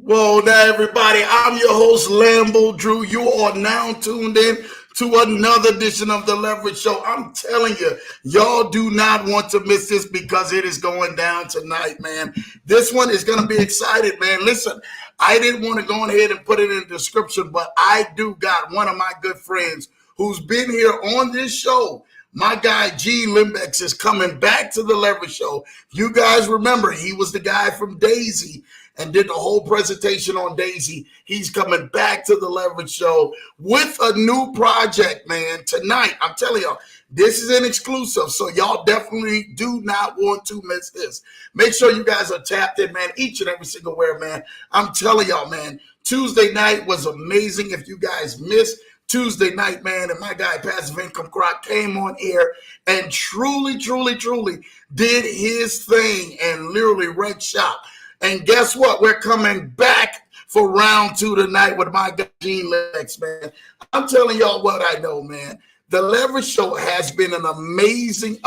Whoa there, everybody. I'm your host, Lambo Drew. You are now tuned in to another edition of the Leverage Show. I'm telling you, y'all do not want to miss this because it is going down tonight, man. This one is going to be excited, man. Listen, I didn't want to go ahead and put it in the description, but I do got one of my good friends who's been here on this show. My guy, G Limbecks, is coming back to the Leverage Show. You guys remember, he was the guy from Daisy and did the whole presentation on Daisy. He's coming back to the Leverage Show with a new project, man. Tonight, I'm telling y'all, this is an exclusive, so y'all definitely do not want to miss this. Make sure you guys are tapped in, man, each and every single where, man. I'm telling y'all, man, Tuesday night was amazing. If you guys missed Tuesday night, man, and my guy Passive Income Croc came on air and truly did his thing and literally wrecked shop. And guess what? We're coming back for round two tonight with my guy Gene Lex, man. I'm telling y'all what I know, man. The Leverage Show has been an amazing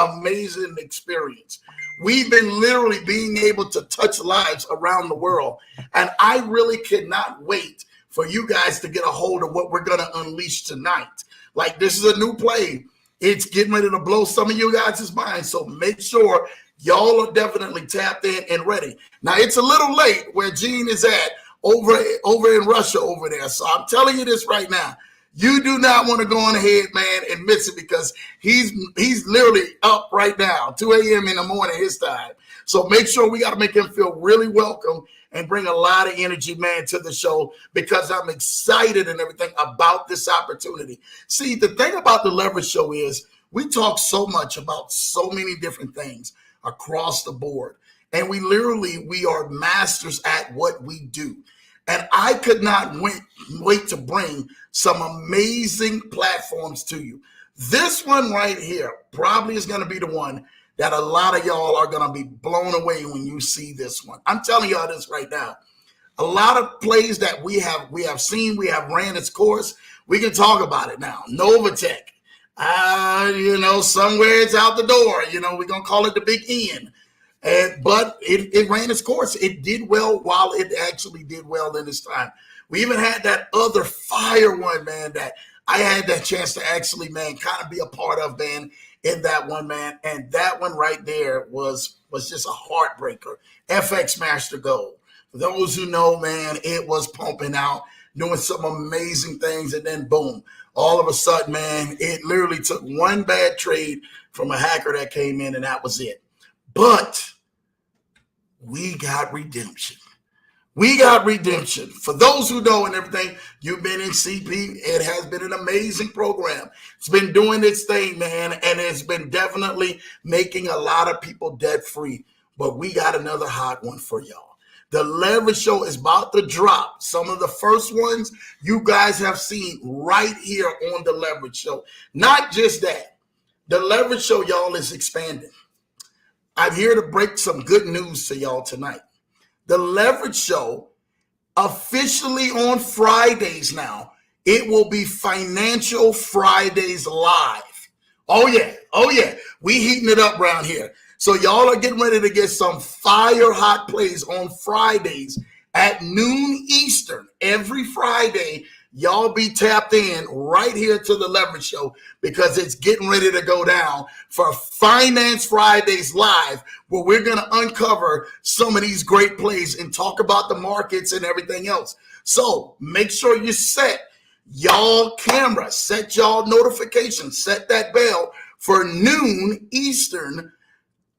experience. We've been literally being able to touch lives around the world. And I really cannot wait for you guys to get a hold of what we're going to unleash tonight. Like, this is a new play. It's getting ready to blow some of you guys' minds. So make sure y'all are definitely tapped in and ready. Now, it's a little late where Gene is at over in Russia over there. So I'm telling you this right now. You do not want to go on ahead, man, and miss it because he's literally up right now, 2 a.m. in the morning his time. So make sure we got to make him feel really welcome and bring a lot of energy, man, to the show because I'm excited and everything about this opportunity. See, the thing about the Leverage Show is we talk so much about so many different things across the board. And we are masters at what we do. And I could not wait to bring some amazing platforms to you. This one right here probably is going to be the one that a lot of y'all are going to be blown away when you see this one. I'm telling y'all this right now. A lot of plays that we have seen, we have ran its course. We can talk about it now. Novatech. Somewhere it's out the door. We're going to call it the big N. But it ran its course. It did well while it actually did well in its time. We even had that other fire one, man, that I had that chance to actually, man, kind of be a part of, man, in that one, man. And that one right there was just a heartbreaker. FX Master Gold. For those who know, man, it was pumping out, doing some amazing things. And then, boom, all of a sudden, man, it literally took one bad trade from a hacker that came in, and that was it. But we got redemption. We got redemption. For those who know and everything, you've been in CP. It has been an amazing program. It's been doing its thing, man, and it's been definitely making a lot of people debt free. But we got another hot one for y'all. The Leverage Show is about to drop. Some of the first ones you guys have seen right here on the Leverage Show. Not just that. The Leverage Show, y'all, is expanding. I'm here to break some good news to y'all tonight. The Leverage Show, officially on Fridays now, it will be Financial Fridays live. Oh yeah. We heating it up around here. So y'all are getting ready to get some fire hot plays on Fridays at noon Eastern. Every Friday, y'all be tapped in right here to the Leverage Show because it's getting ready to go down for Finance Fridays live, where we're going to uncover some of these great plays and talk about the markets and everything else. So make sure you set y'all camera, set y'all notifications, set that bell for noon Eastern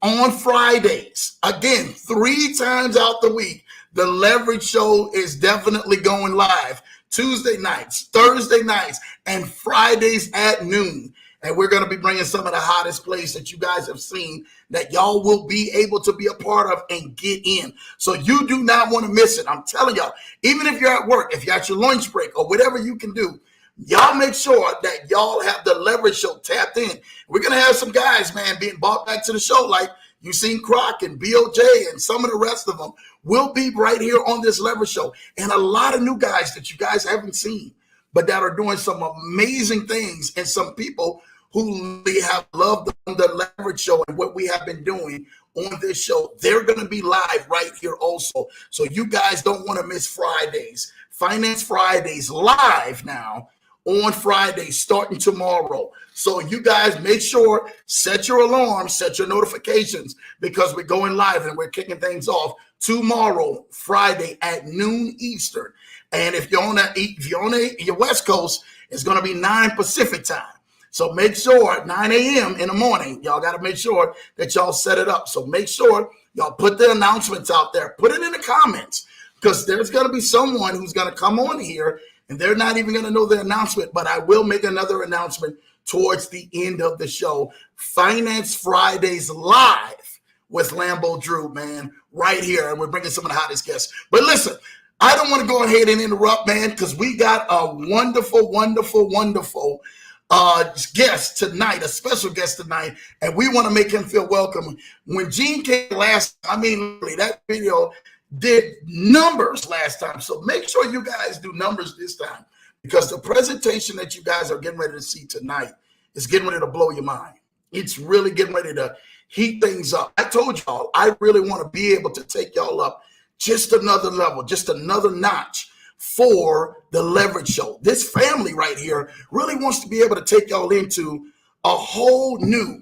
on Fridays. Again, 3 times out the week, the Leverage Show is definitely going live. Tuesday nights, Thursday nights, and Fridays at noon. And we're going to be bringing some of the hottest plays that you guys have seen that y'all will be able to be a part of and get in. So you do not want to miss it. I'm telling y'all, even if you're at work, if you're at your lunch break or whatever you can do, y'all make sure that y'all have the Leverage Show tapped in. We're going to have some guys, man, being brought back to the show like you've seen Croc and BOJ and some of the rest of them will be right here on this Leverage Show. And a lot of new guys that you guys haven't seen, but that are doing some amazing things, and some people who really have loved the Leverage Show and what we have been doing on this show. They're going to be live right here also. So you guys don't want to miss Fridays. Finance Fridays live now on Friday starting tomorrow. So you guys make sure, set your alarms, set your notifications, because we're going live and we're kicking things off tomorrow, Friday at noon Eastern. And if you're on your West Coast, it's going to be 9 Pacific time. So make sure 9 a.m. in the morning, y'all got to make sure that y'all set it up. So make sure y'all put the announcements out there, put it in the comments, because there's going to be someone who's going to come on here and they're not even going to know the announcement, but I will make another announcement towards the end of the show. Finance Fridays live with Lambo Drew, man, right here. And we're bringing some of the hottest guests. But listen, I don't want to go ahead and interrupt, man, because we got a wonderful, wonderful, wonderful guest tonight, a special guest tonight, and we want to make him feel welcome. When Gene came last, I mean, that video did numbers last time. So make sure you guys do numbers this time, because the presentation that you guys are getting ready to see tonight is getting ready to blow your mind. It's really getting ready to heat things up. I told y'all, I really want to be able to take y'all up just another level, just another notch for the Leverage Show. This family right here really wants to be able to take y'all into a whole new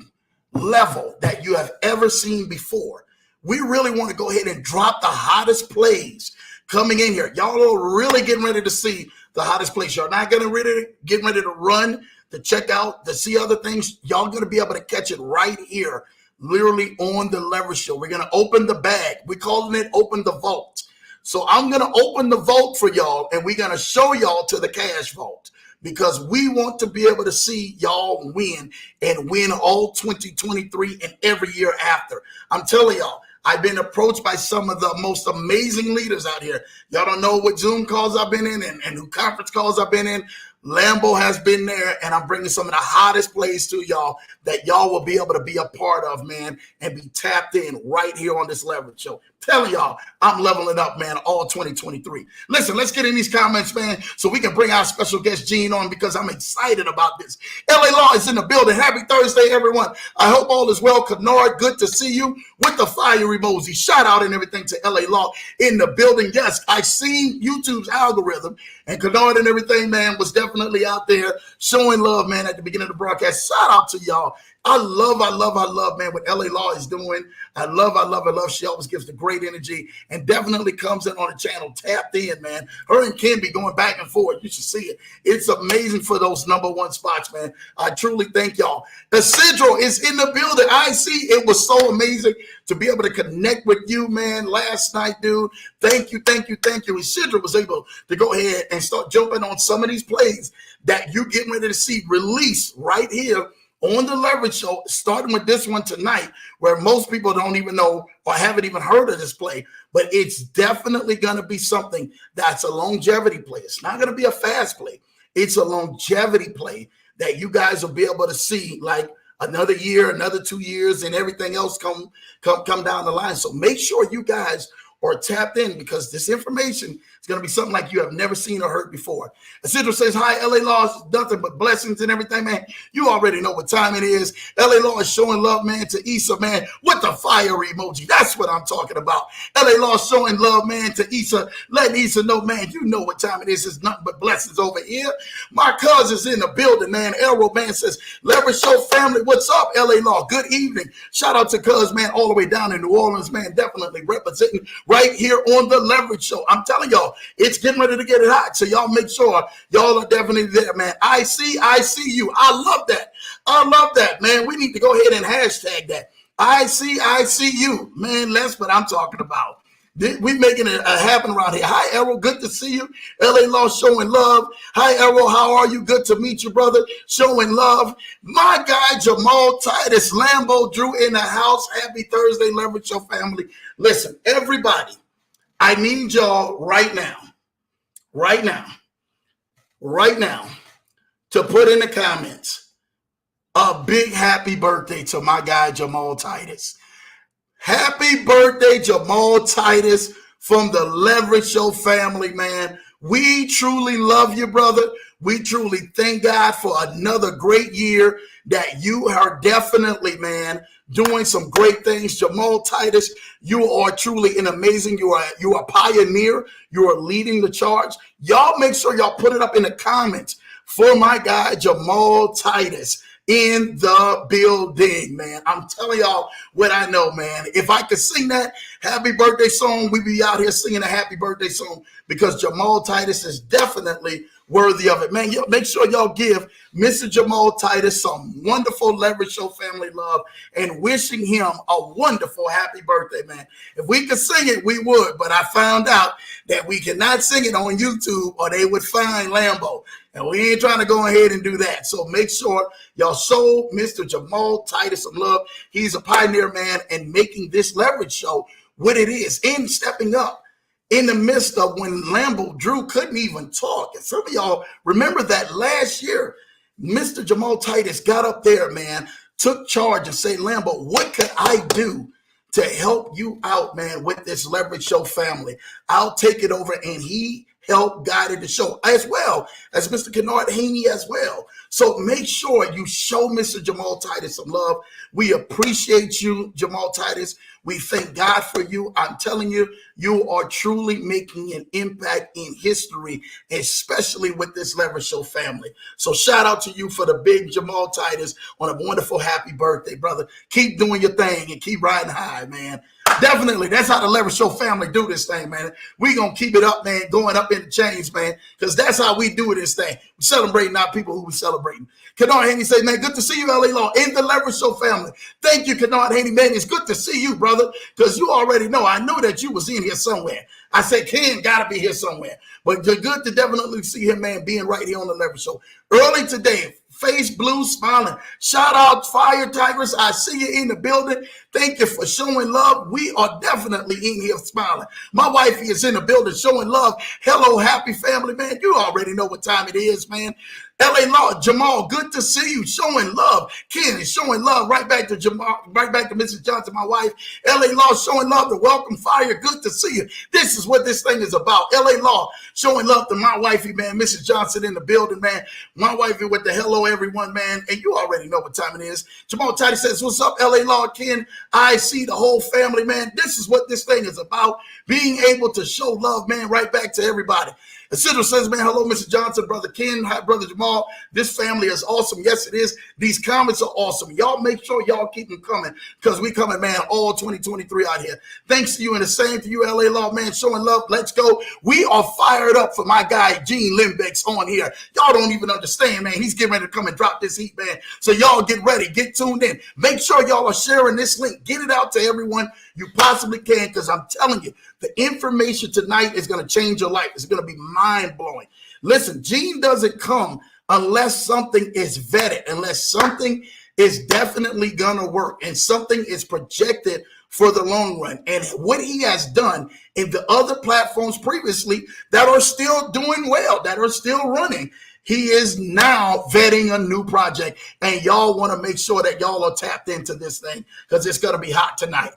level that you have ever seen before. We really want to go ahead and drop the hottest plays coming in here. Y'all are really getting ready to see the hottest plays. Y'all not getting ready to run to check out, to see other things. Y'all going to be able to catch it right here, literally on the Leverage Show. We're going to open the bag. We're calling it open the vault. So I'm going to open the vault for y'all, and we're going to show y'all to the cash vault, because we want to be able to see y'all win and win all 2023 and every year after. I'm telling y'all, I've been approached by some of the most amazing leaders out here. Y'all don't know what Zoom calls I've been in and who conference calls I've been in. Lambo has been there, and I'm bringing some of the hottest plays to y'all that y'all will be able to be a part of, man, and be tapped in right here on this Leverage Show. Telling y'all, I'm leveling up, man, all 2023. Listen, let's get in these comments, man, so we can bring our special guest Gene on, because I'm excited about this. LA Law is in the building. Happy Thursday, everyone. I hope all is well. Kennard, good to see you with the fire emoji. Shout out and everything to LA Law in the building. Yes, I seen YouTube's algorithm, and Kennard and everything, man, was definitely out there showing love, man, at the beginning of the broadcast. Shout out to y'all. I love, man, what LA Law is doing. I love. She always gives the great energy and definitely comes in on the channel tapped in, man. Her and Ken be going back and forth. You should see it. It's amazing for those #1 spots, man. I truly thank y'all. Isidro is in the building. I see. It was so amazing to be able to connect with you, man, last night, dude. Thank you. Isidro was able to go ahead and start jumping on some of these plays that you're getting ready to see released right here on the Leverage Show, starting with this one tonight, where most people don't even know or haven't even heard of this play, but it's definitely going to be something that's a longevity play. It's not going to be a fast play. It's a longevity play that you guys will be able to see like another year, another 2 years, and everything else come down the line. So make sure you guys are tapped in, because this information is going to be something like you have never seen or heard before. Isidro says, hi, LA Law, nothing but blessings and everything, man. You already know what time it is. LA Law is showing love, man, to Issa, man, with the fire emoji. That's what I'm talking about. LA Law showing love, man, to Issa, letting Issa know, man, you know what time it is. It's nothing but blessings over here. My cousin's in the building, man. Arrow, man, says, Leverage Show family, what's up, LA Law? Good evening. Shout out to Cuz, man, all the way down in New Orleans, man, definitely representing right here on the Leverage Show. I'm telling y'all, it's getting ready to get it hot. So y'all make sure y'all are definitely there, man. I see you. I love that, man. We need to go ahead and hashtag that. I see you, man. That's what I'm talking about. We making it happen around here. Hi, Errol. Good to see you. LA Law showing love. Hi, Errol. How are you? Good to meet you, brother. Showing love. My guy, Jamal Titus, Lambo Drew in the house. Happy Thursday, Leverage Show family. Listen, everybody, I need y'all right now, to put in the comments a big happy birthday to my guy, Jamal Titus. Happy birthday, Jamal Titus, from the Leverage Show family, man. We truly love you, brother. We truly thank God for another great year that you are definitely, man, doing some great things. Jamal Titus, you are truly an amazing. You are a pioneer. You are leading the charge. Y'all make sure y'all put it up in the comments for my guy, Jamal Titus, in the building, man. I'm telling y'all what I know, man. If I could sing that happy birthday song, we'd be out here singing a happy birthday song, because Jamal Titus is definitely worthy of it, man. Make sure y'all give Mr. Jamal Titus some wonderful Leverage Show family love and wishing him a wonderful happy birthday, man. If we could sing it, we would, but I found out that we cannot sing it on YouTube or they would fine Lambo. And we ain't trying to go ahead and do that. So make sure y'all show Mr. Jamal Titus some love. He's a pioneer, man, and making this Leverage Show what it is, and stepping up in the midst of when Lambo Drew couldn't even talk. And some of y'all remember that last year, Mr. Jamal Titus got up there, man, took charge and said, Lambo, what could I do to help you out, man, with this Leverage Show family? I'll take it over. And he helped guide the show, as well as Mr. Kennard Haney as well. So make sure you show Mr. Jamal Titus some love. We appreciate you, Jamal Titus. We thank God for you. I'm telling you, you are truly making an impact in history, especially with this Leverage Show family. So shout out to you for the big Jamal Titus on a wonderful happy birthday, brother. Keep doing your thing and keep riding high, man. Definitely. That's how the Leverage Show family do this thing, man. We going to keep it up, man, going up in the chains, man, because that's how we do this thing. We celebrating our people who we celebrating. Kennard Haney say, man, good to see you, LA Law, in the Leverage Show family. Thank you, Kennard Haney, man. It's good to see you, brother, because you already know. I know that you was in here somewhere. I said, Ken got to be here somewhere. But good to definitely see him, man, being right here on the Leverage Show. Early today, face blue, smiling. Shout out Fire Tigers. I see you in the building. Thank you for showing love. We are definitely in here smiling. My wife is in the building showing love. Hello, happy family, man. You already know what time it is, man. LA Law, Jamal, good to see you. Showing love. Ken is showing love right back to Jamal, right back to Mrs. Johnson, my wife. LA Law showing love to Welcome Fire. Good to see you. This is what this thing is about. LA Law showing love to my wifey, man. Mrs. Johnson in the building, man. My wifey with the hello, everyone, man. And you already know what time it is. Jamal Titus says, what's up, LA Law, Ken? I see the whole family, man. This is what this thing is about. Being able to show love, man, right back to everybody. Isidro says, man, hello, Mr. Johnson, Brother Ken, hi, Brother Jamal. This family is awesome. Yes, it is. These comments are awesome. Y'all make sure y'all keep them coming, because we coming, man, all 2023 out here. Thanks to you, and the same to you, LA Law, man, showing love. Let's go. We are fired up for my guy, Gene Limbecks, on here. Y'all don't even understand, man. He's getting ready to come and drop this heat, man. So y'all get ready. Get tuned in. Make sure y'all are sharing this link. Get it out to everyone you possibly can, because I'm telling you, the information tonight is going to change your life. It's going to be mind-blowing. Listen, Gene doesn't come unless something is vetted, unless something is definitely going to work and something is projected for the long run. And what he has done in the other platforms previously that are still doing well, that are still running, he is now vetting a new project. And y'all want to make sure that y'all are tapped into this thing, because it's going to be hot tonight.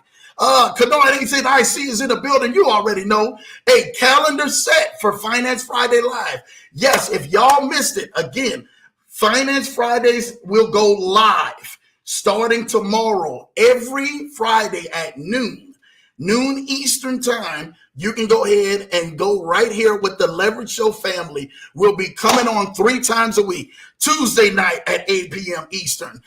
Kennard Haney said, IC is in the building. You already know. A calendar set for Finance Friday Live. Yes, if y'all missed it, again, Finance Fridays will go live starting tomorrow, every Friday at noon Eastern time. You can go ahead and go right here with the Leverage Show family. We'll be coming on 3 times a week. Tuesday night at 8 p.m. Eastern.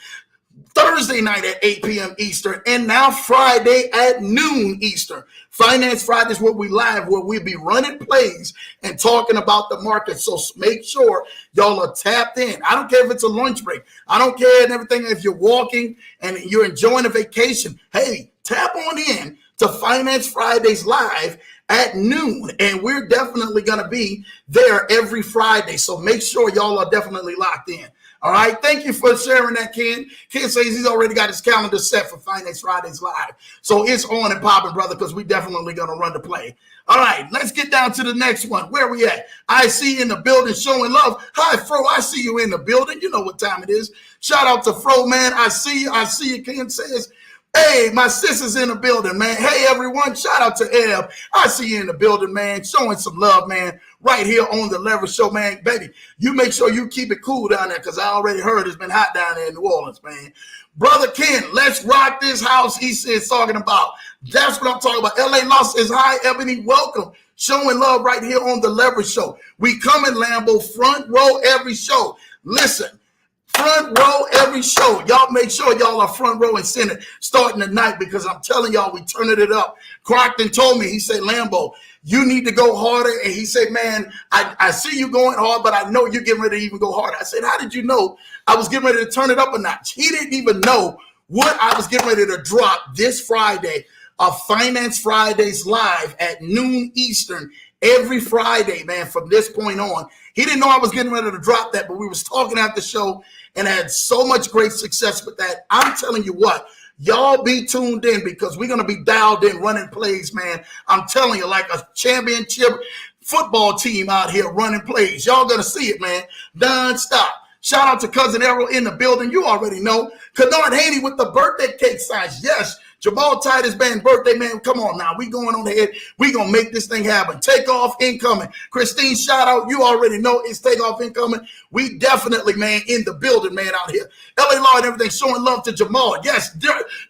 Thursday night at 8 p.m. Eastern, and now Friday at noon Eastern. Finance Fridays will be live, where we'll be running plays and talking about the market. So make sure y'all are tapped in. I don't care if it's a lunch break. I don't care and everything. If you're walking and you're enjoying a vacation, hey, tap on in to Finance Fridays live at noon, and we're definitely going to be there every Friday. So make sure y'all are definitely locked in. All right. Thank you for sharing that, Ken. Ken says he's already got his calendar set for Finance Fridays Live. So it's on and popping, brother, because we definitely going to run the play. All right. Let's get down to the next one. Where we at? I see you in the building showing love. Hi, Fro. I see you in the building. You know what time it is. Shout out to Fro, man. I see you. I see you. Ken says, hey, my sister's in the building, man. Hey, everyone. Shout out to Eb. I see you in the building, man. Showing some love, man. right here on the Leverage Show, man. Baby, you make sure you keep it cool down there because I already heard it's been hot down there in New Orleans, man. Brother Ken, let's rock this house, he says, talking about. That's what I'm talking about. LA Lost is high, Ebony. Welcome. Showing love right here on the Leverage Show. We come in Lambo, front row every show. Listen, front row every show. Y'all make sure y'all are front row and center starting tonight because I'm telling y'all, we turning it up. Crockton told me, he said, Lambo, you need to go harder. And he said, man, I see you going hard, but I know you're getting ready to even go harder. I said, how did you know I was getting ready to turn it up a notch? He didn't even know what I was getting ready to drop this Friday of Finance Fridays live at noon Eastern every Friday, man, from this point on. He didn't know I was getting ready to drop that, but we was talking at the show and had so much great success with that. I'm telling you what, y'all be tuned in because we're going to be dialed in running plays, man. I'm telling you, like a championship football team out here running plays. Y'all going to see it, man, non-stop. Shout out to Cousin Errol in the building. You already know. Kennard Haney with the birthday cake signs. Yes, Jamal Titus Band birthday, man. Come on now. We going on ahead. We going to make this thing happen. Takeoff incoming. Christine, shout out. You already know it's takeoff incoming. We definitely, man, in the building, man, out here. LA Law and everything, showing love to Jamal. Yes,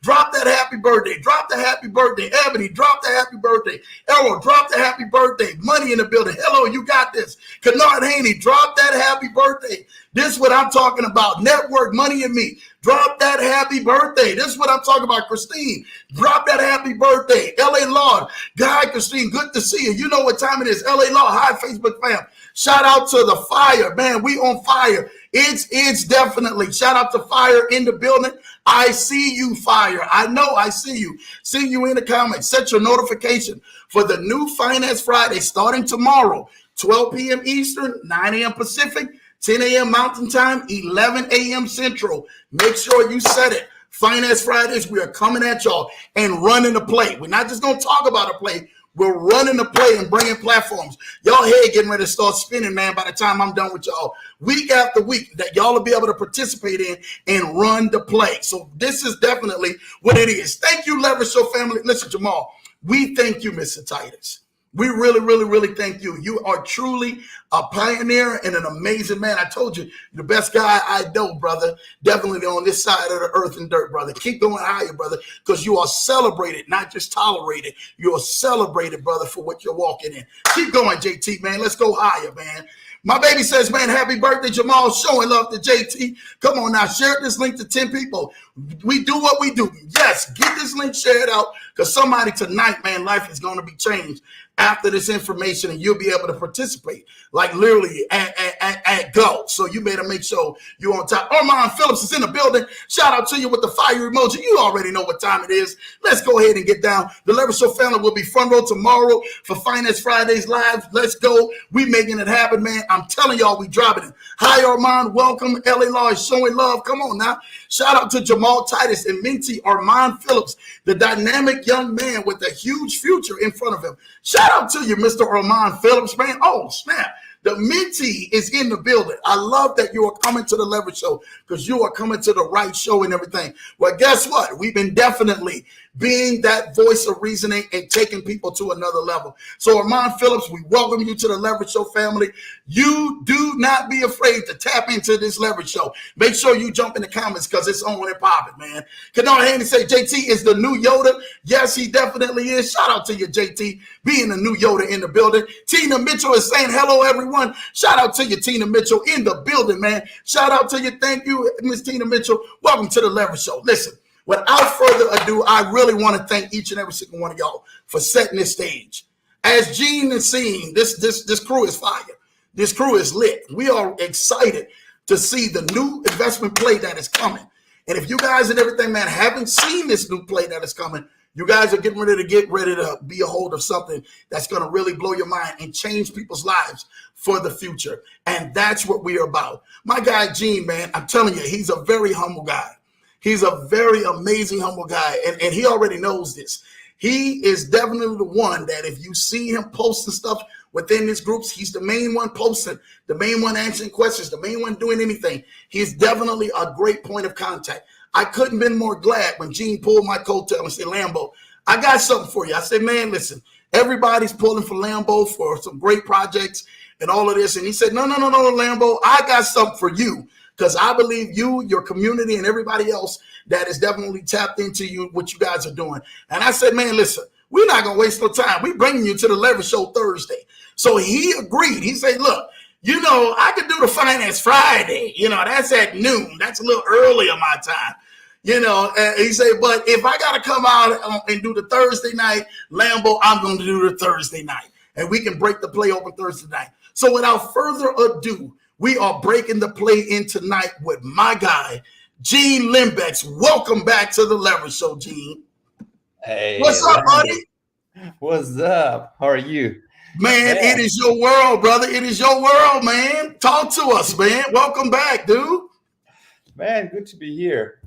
drop that happy birthday. Drop the happy birthday. Ebony, drop the happy birthday. Errol, drop the happy birthday. Money in the building. Hello, you got this. Kennard Haney, drop that happy birthday. This is what I'm talking about. Network, Money and Me. Drop that happy birthday. This is what I'm talking about. Christine, drop that happy birthday. LA Law. Guy, Christine, good to see you. You know what time it is. LA Law. Hi, Facebook fam. Shout out to the fire. Man, we on fire. It's definitely. Shout out to Fire in the building. I see you, Fire. I know I see you. See you in the comments. Set your notification for the new Finance Friday starting tomorrow, 12 p.m. Eastern, 9 a.m. Pacific, 10 a.m. Mountain Time, 11 a.m. Central. Make sure you set it. Finance Fridays, we are coming at y'all and running the play. We're not just going to talk about a play. We're running the play and bringing platforms. Y'all head getting ready to start spinning, man, by the time I'm done with y'all. Week after week that y'all will be able to participate in and run the play. So this is definitely what it is. Thank you, Leverage Show family. Listen, Jamal, we thank you, Mr. Titus. We really, really, really thank you. You are truly a pioneer and an amazing man. I told you, the best guy I know, brother. Definitely on this side of the earth and dirt, brother. Keep going higher, brother, because you are celebrated, not just tolerated. You are celebrated, brother, for what you're walking in. Keep going, JT, man. Let's go higher, man. My baby says, man, happy birthday, Jamal. Showing love to JT. Come on now, share this link to 10 people. We do what we do. Yes, get this link shared out because somebody tonight, man, life is going to be changed after this information, and you'll be able to participate like literally at go. So you better make sure you're on top. Armand Phillips is in the building. Shout out to you with the fire emoji. You already know what time it is. Let's go ahead and get down. The Leverage Show family will be front row tomorrow for Finance Fridays live. Let's go. We making it happen, man. I'm telling y'all, we dropping it. Hi, Armand. Welcome. LA Law is showing love. Come on now. Shout out to Jamal Titus and Minty Armand Phillips, the dynamic young man with a huge future in front of him. Shout out to you, Mr. Armand Phillips, man. Oh, snap. The Minty is in the building. I love that you are coming to the Leverage Show because you are coming to the right show and everything. Well, guess what? We've been definitely being that voice of reasoning and taking people to another level. So, Armand Phillips, we welcome you to the Leverage Show family. You do not be afraid to tap into this Leverage Show. Make sure you jump in the comments because it's on and popping, man. Kennard Haney say JT is the new Yoda. Yes, he definitely is. Shout out to you, JT, being the new Yoda in the building. Tina Mitchell is saying hello, everyone. Shout out to you, Tina Mitchell, in the building, man. Shout out to you. Thank you, Miss Tina Mitchell. Welcome to the Leverage Show. Listen, without further ado, I really want to thank each and every single one of y'all for setting this stage. As Gene is seeing, this crew is fire. This crew is lit. We are excited to see the new investment play that is coming. And if you guys and everything, man, haven't seen this new play that is coming, you guys are getting ready to be a hold of something that's going to really blow your mind and change people's lives for the future. And that's what we are about. My guy, Gene, man, I'm telling you, he's a very humble guy. He's a very amazing, humble guy. And he already knows this. He is definitely the one that if you see him posting stuff within his groups, he's the main one posting, the main one answering questions, the main one doing anything. He's definitely a great point of contact. I couldn't have been more glad when Gene pulled my coattail and said, Lambo, I got something for you. I said, man, listen, everybody's pulling for Lambo for some great projects. and all of this. And he said, no, no, no, no, Lambo, I got something for you because I believe you, your community, and everybody else that is definitely tapped into you, what you guys are doing. And I said, man, listen, we're not going to waste no time. We're bringing you to the Leverage Show Thursday. So he agreed. He said, look, I could do the Finance Friday. That's at noon. That's a little early on my time. And he said, but if I got to come out and do the Thursday night Lambo, I'm going to do the Thursday night. And we can break the play open Thursday night. So without further ado, we are breaking the play in tonight with my guy, Gene Limbecks. Welcome back to the Leverage Show, Gene. Hey, what's up, buddy? What's up? How are you? Man, it is your world, brother. It is your world, man. Talk to us, man. Welcome back, dude. Man, good to be here.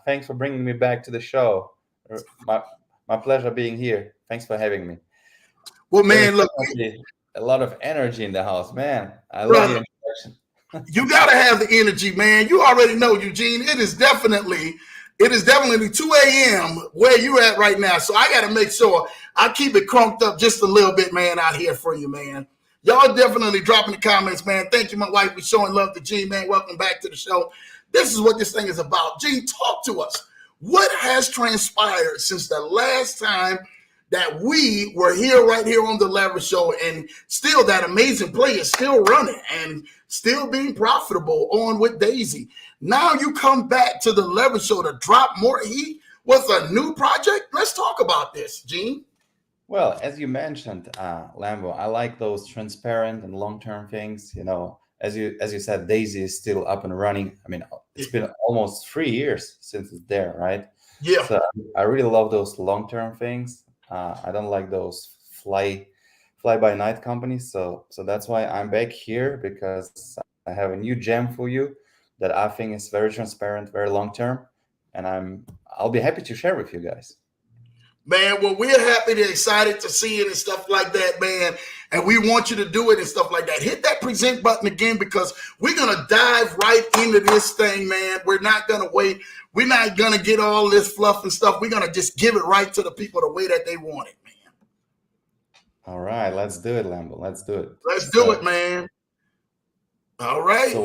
Thanks for bringing me back to the show. My pleasure being here. Thanks for having me. Well, man, look, a lot of energy in the house, man. I love your introduction. You gotta have the energy, man. You already know, Eugene. It is definitely 2 a.m. where you at right now. So I got to make sure I keep it crunked up just a little bit, man, out here for you, man. Y'all definitely drop in the comments, man. Thank you, my wife, for showing love to Gene, man. Welcome back to the show. This is what this thing is about. Gene, talk to us. What has transpired since the last time that we were right here on the Leverage Show, and still that amazing play is still running and still being profitable on with Daisy? Now you come back to the Leverage Show to drop more heat with a new project. Let's talk about this, Gene. Well, as you mentioned, Lambo, I like those transparent and long-term things. As you said, Daisy is still up and running. I mean, it's been almost 3 years since it's there, right? Yeah. So I really love those long-term things. I don't like those fly-by-night companies. So that's why I'm back here, because I have a new gem for you that I think is very transparent, very long-term, and I'll be happy to share with you guys. Man, well, we're happy and excited to see it and stuff like that, man. And we want you to do it and stuff like that. Hit that present button again, because we're going to dive right into this thing, man. We're not going to wait. We're not going to get all this fluff and stuff. We're going to just give it right to the people the way that they want it, man. All right, let's do it, Lambo. Let's do it. Let's do it, man. All right. So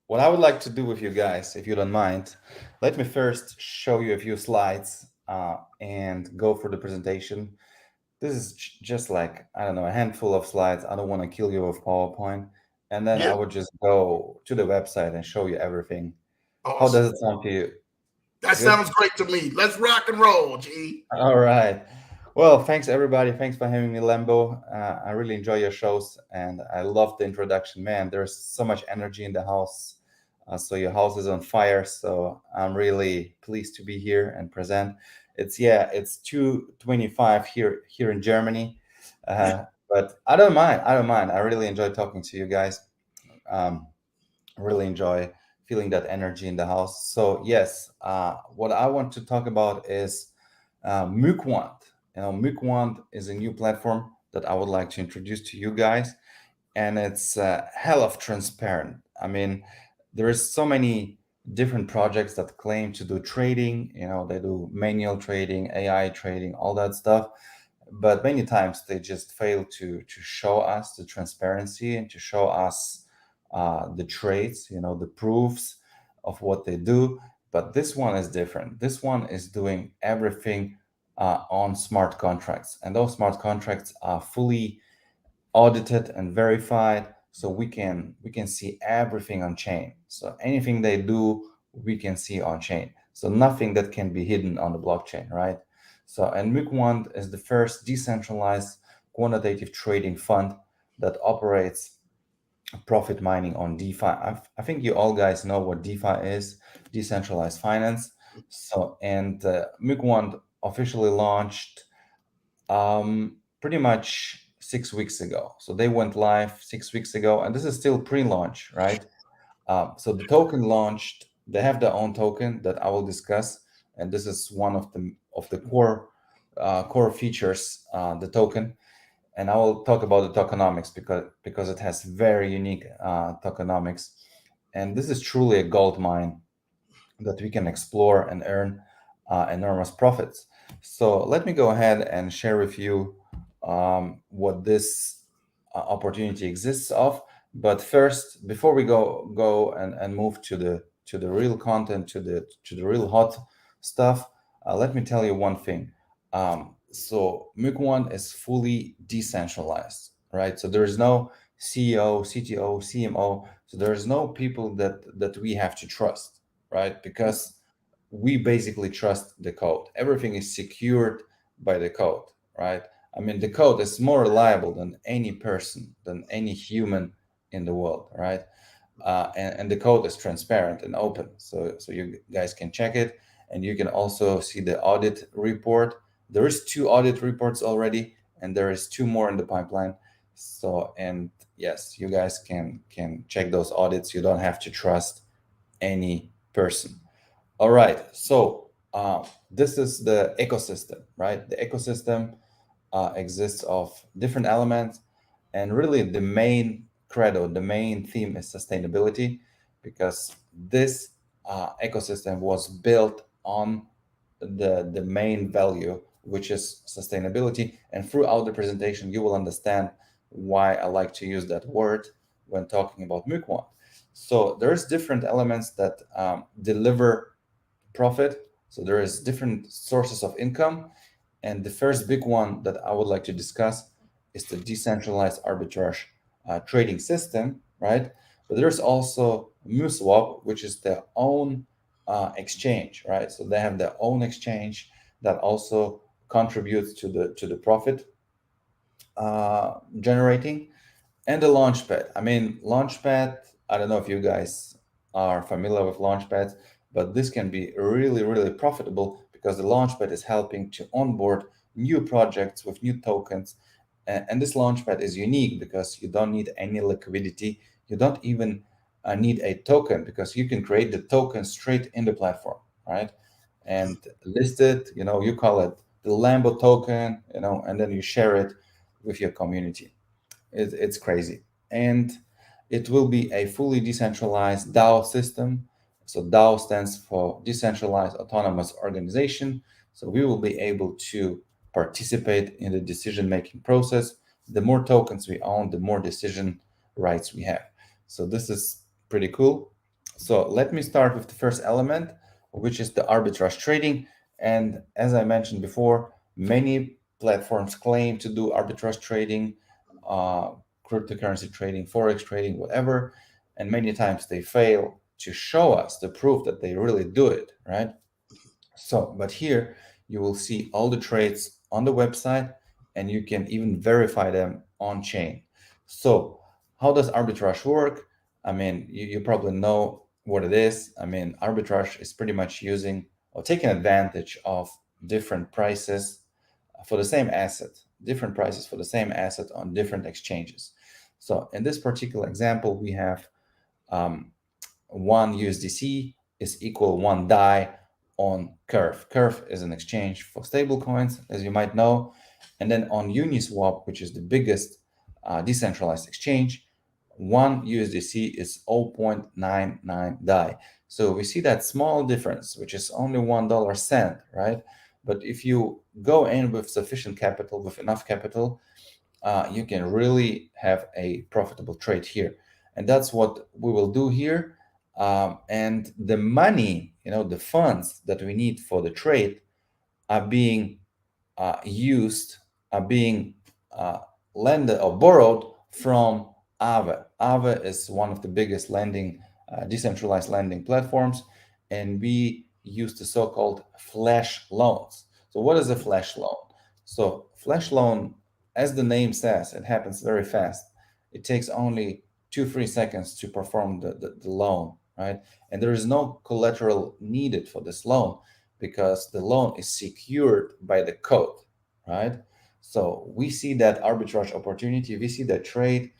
what I would like to do with you guys, if you don't mind, let me first show you a few slides and go for the presentation. This is just like, I don't know, a handful of slides. I don't want to kill you with PowerPoint. And then I would just go to the website and show you everything. Awesome. How does it sound to you? That sounds great to me. Let's rock and roll, G. All right. Well, thanks, everybody. Thanks for having me, Lambo. I really enjoy your shows, and I love the introduction. Man, there's so much energy in the house. So your house is on fire. So I'm really pleased to be here and present. It's 2:25 here in Germany, but I don't mind. I really enjoy talking to you guys. I really enjoy feeling that energy in the house. So yes, what I want to talk about is Mukwon. Mukwon is a new platform that I would like to introduce to you guys, and it's hell of transparent. I mean, there is so many different projects that claim to do trading. They do manual trading, AI trading, all that stuff, but many times they just fail to show us the transparency and to show us the trades, the proofs of what they do. But this one is different. This one is doing everything on smart contracts, and those smart contracts are fully audited and verified, so we can see everything on chain. So anything they do, we can see on chain. So nothing that can be hidden on the blockchain, right? So, and Mukwon is the first decentralized quantitative trading fund that operates profit mining on DeFi. I think you all guys know what DeFi is, decentralized finance. So, and Mukwon officially launched pretty much 6 weeks ago. So they went live 6 weeks ago, and this is still pre-launch, right? So the token launched. They have their own token that I will discuss, and this is one of the core features, the token. And I will talk about the tokenomics because it has very unique tokenomics, and this is truly a gold mine that we can explore and earn enormous profits. So let me go ahead and share with you what this opportunity exists of. But first, before we go and move to the real content, to the real hot stuff, let me tell you one thing. So Mukwon is fully decentralized, right? So there is no CEO, CTO, CMO. So there is no people that we have to trust, right? Because we basically trust the code. Everything is secured by the code, right? I mean, the code is more reliable than any person, than any human in the world, right? And the code is transparent and open, so you guys can check it, and you can also see the audit report. There is 2 audit reports already, and there is 2 more in the pipeline. So, and yes, you guys can check those audits. You don't have to trust any person. All right, so this is the ecosystem, right? The ecosystem exists of different elements, and really the main credo, the main theme is sustainability, because this ecosystem was built on the main value, which is sustainability. And throughout the presentation, you will understand why I like to use that word when talking about Mukwon. So there's different elements that deliver profit. So there is different sources of income, and the first big one that I would like to discuss is the decentralized arbitrage trading system, right? But there's also Muswap, which is their own exchange, right? So they have their own exchange that also contributes to the profit generating. And the launchpad. I mean, launchpad, I don't know if you guys are familiar with launchpads, but this can be really, really profitable because the launchpad is helping to onboard new projects with new tokens. And this launchpad is unique because you don't need any liquidity. You don't even need a token, because you can create the token straight in the platform, right? And list it, you call it the Lambo token, and then you share it with your community. It's crazy. And it will be a fully decentralized DAO system. So DAO stands for Decentralized Autonomous Organization. So we will be able to participate in the decision-making process. The more tokens we own, the more decision rights we have. So this is pretty cool. So let me start with the first element, which is the arbitrage trading. And as I mentioned before, many platforms claim to do arbitrage trading, uh, cryptocurrency trading, forex trading, whatever, and many times they fail to show us the proof that they really do it, right? So, but here you will see all the trades on the website, and you can even verify them on chain. So, how does arbitrage work? I mean, you probably know what it is. I mean, arbitrage is pretty much using or taking advantage of different prices for the same asset, different prices for the same asset on different exchanges. So, in this particular example, we have um, 1 USDC is equal 1 DAI on Curve. Curve is an exchange for stablecoins, as you might know. And then on Uniswap, which is the biggest decentralized exchange, 1 USDC is 0.99 DAI. So we see that small difference, which is only $1 cent, right? But if you go in with sufficient capital, with enough capital, you can really have a profitable trade here. And that's what we will do here. And the money, the funds that we need for the trade are being used, are being lended or borrowed from Aave. Aave is one of the biggest decentralized lending platforms, and we use the so-called flash loans. So what is a flash loan? So flash loan, as the name says, it happens very fast. It takes only 2-3 seconds to perform the loan, right? And there is no collateral needed for this loan, because the loan is secured by the code, right? So we see that arbitrage opportunity, we see that trade,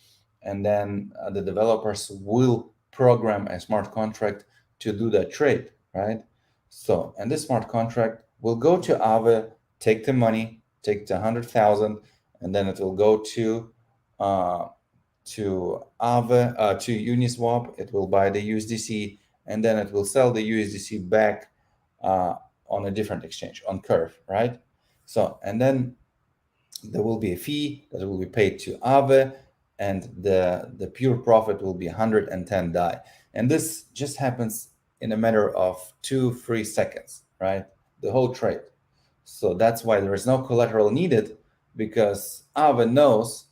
and then the developers will program a smart contract to do that trade, right? So, and this smart contract will go to Aave, take the money, take the 100,000, and then it will go uh, to Aave, to Uniswap. It will buy the USDC, and then it will sell the USDC back uh, on a different exchange, on Curve, right? So, and then there will be a fee that will be paid to Aave. and the pure profit will be 110 DAI. And this just happens in a matter of 2-3 seconds, right? The whole trade. So that's why there is no collateral needed, because Aave knows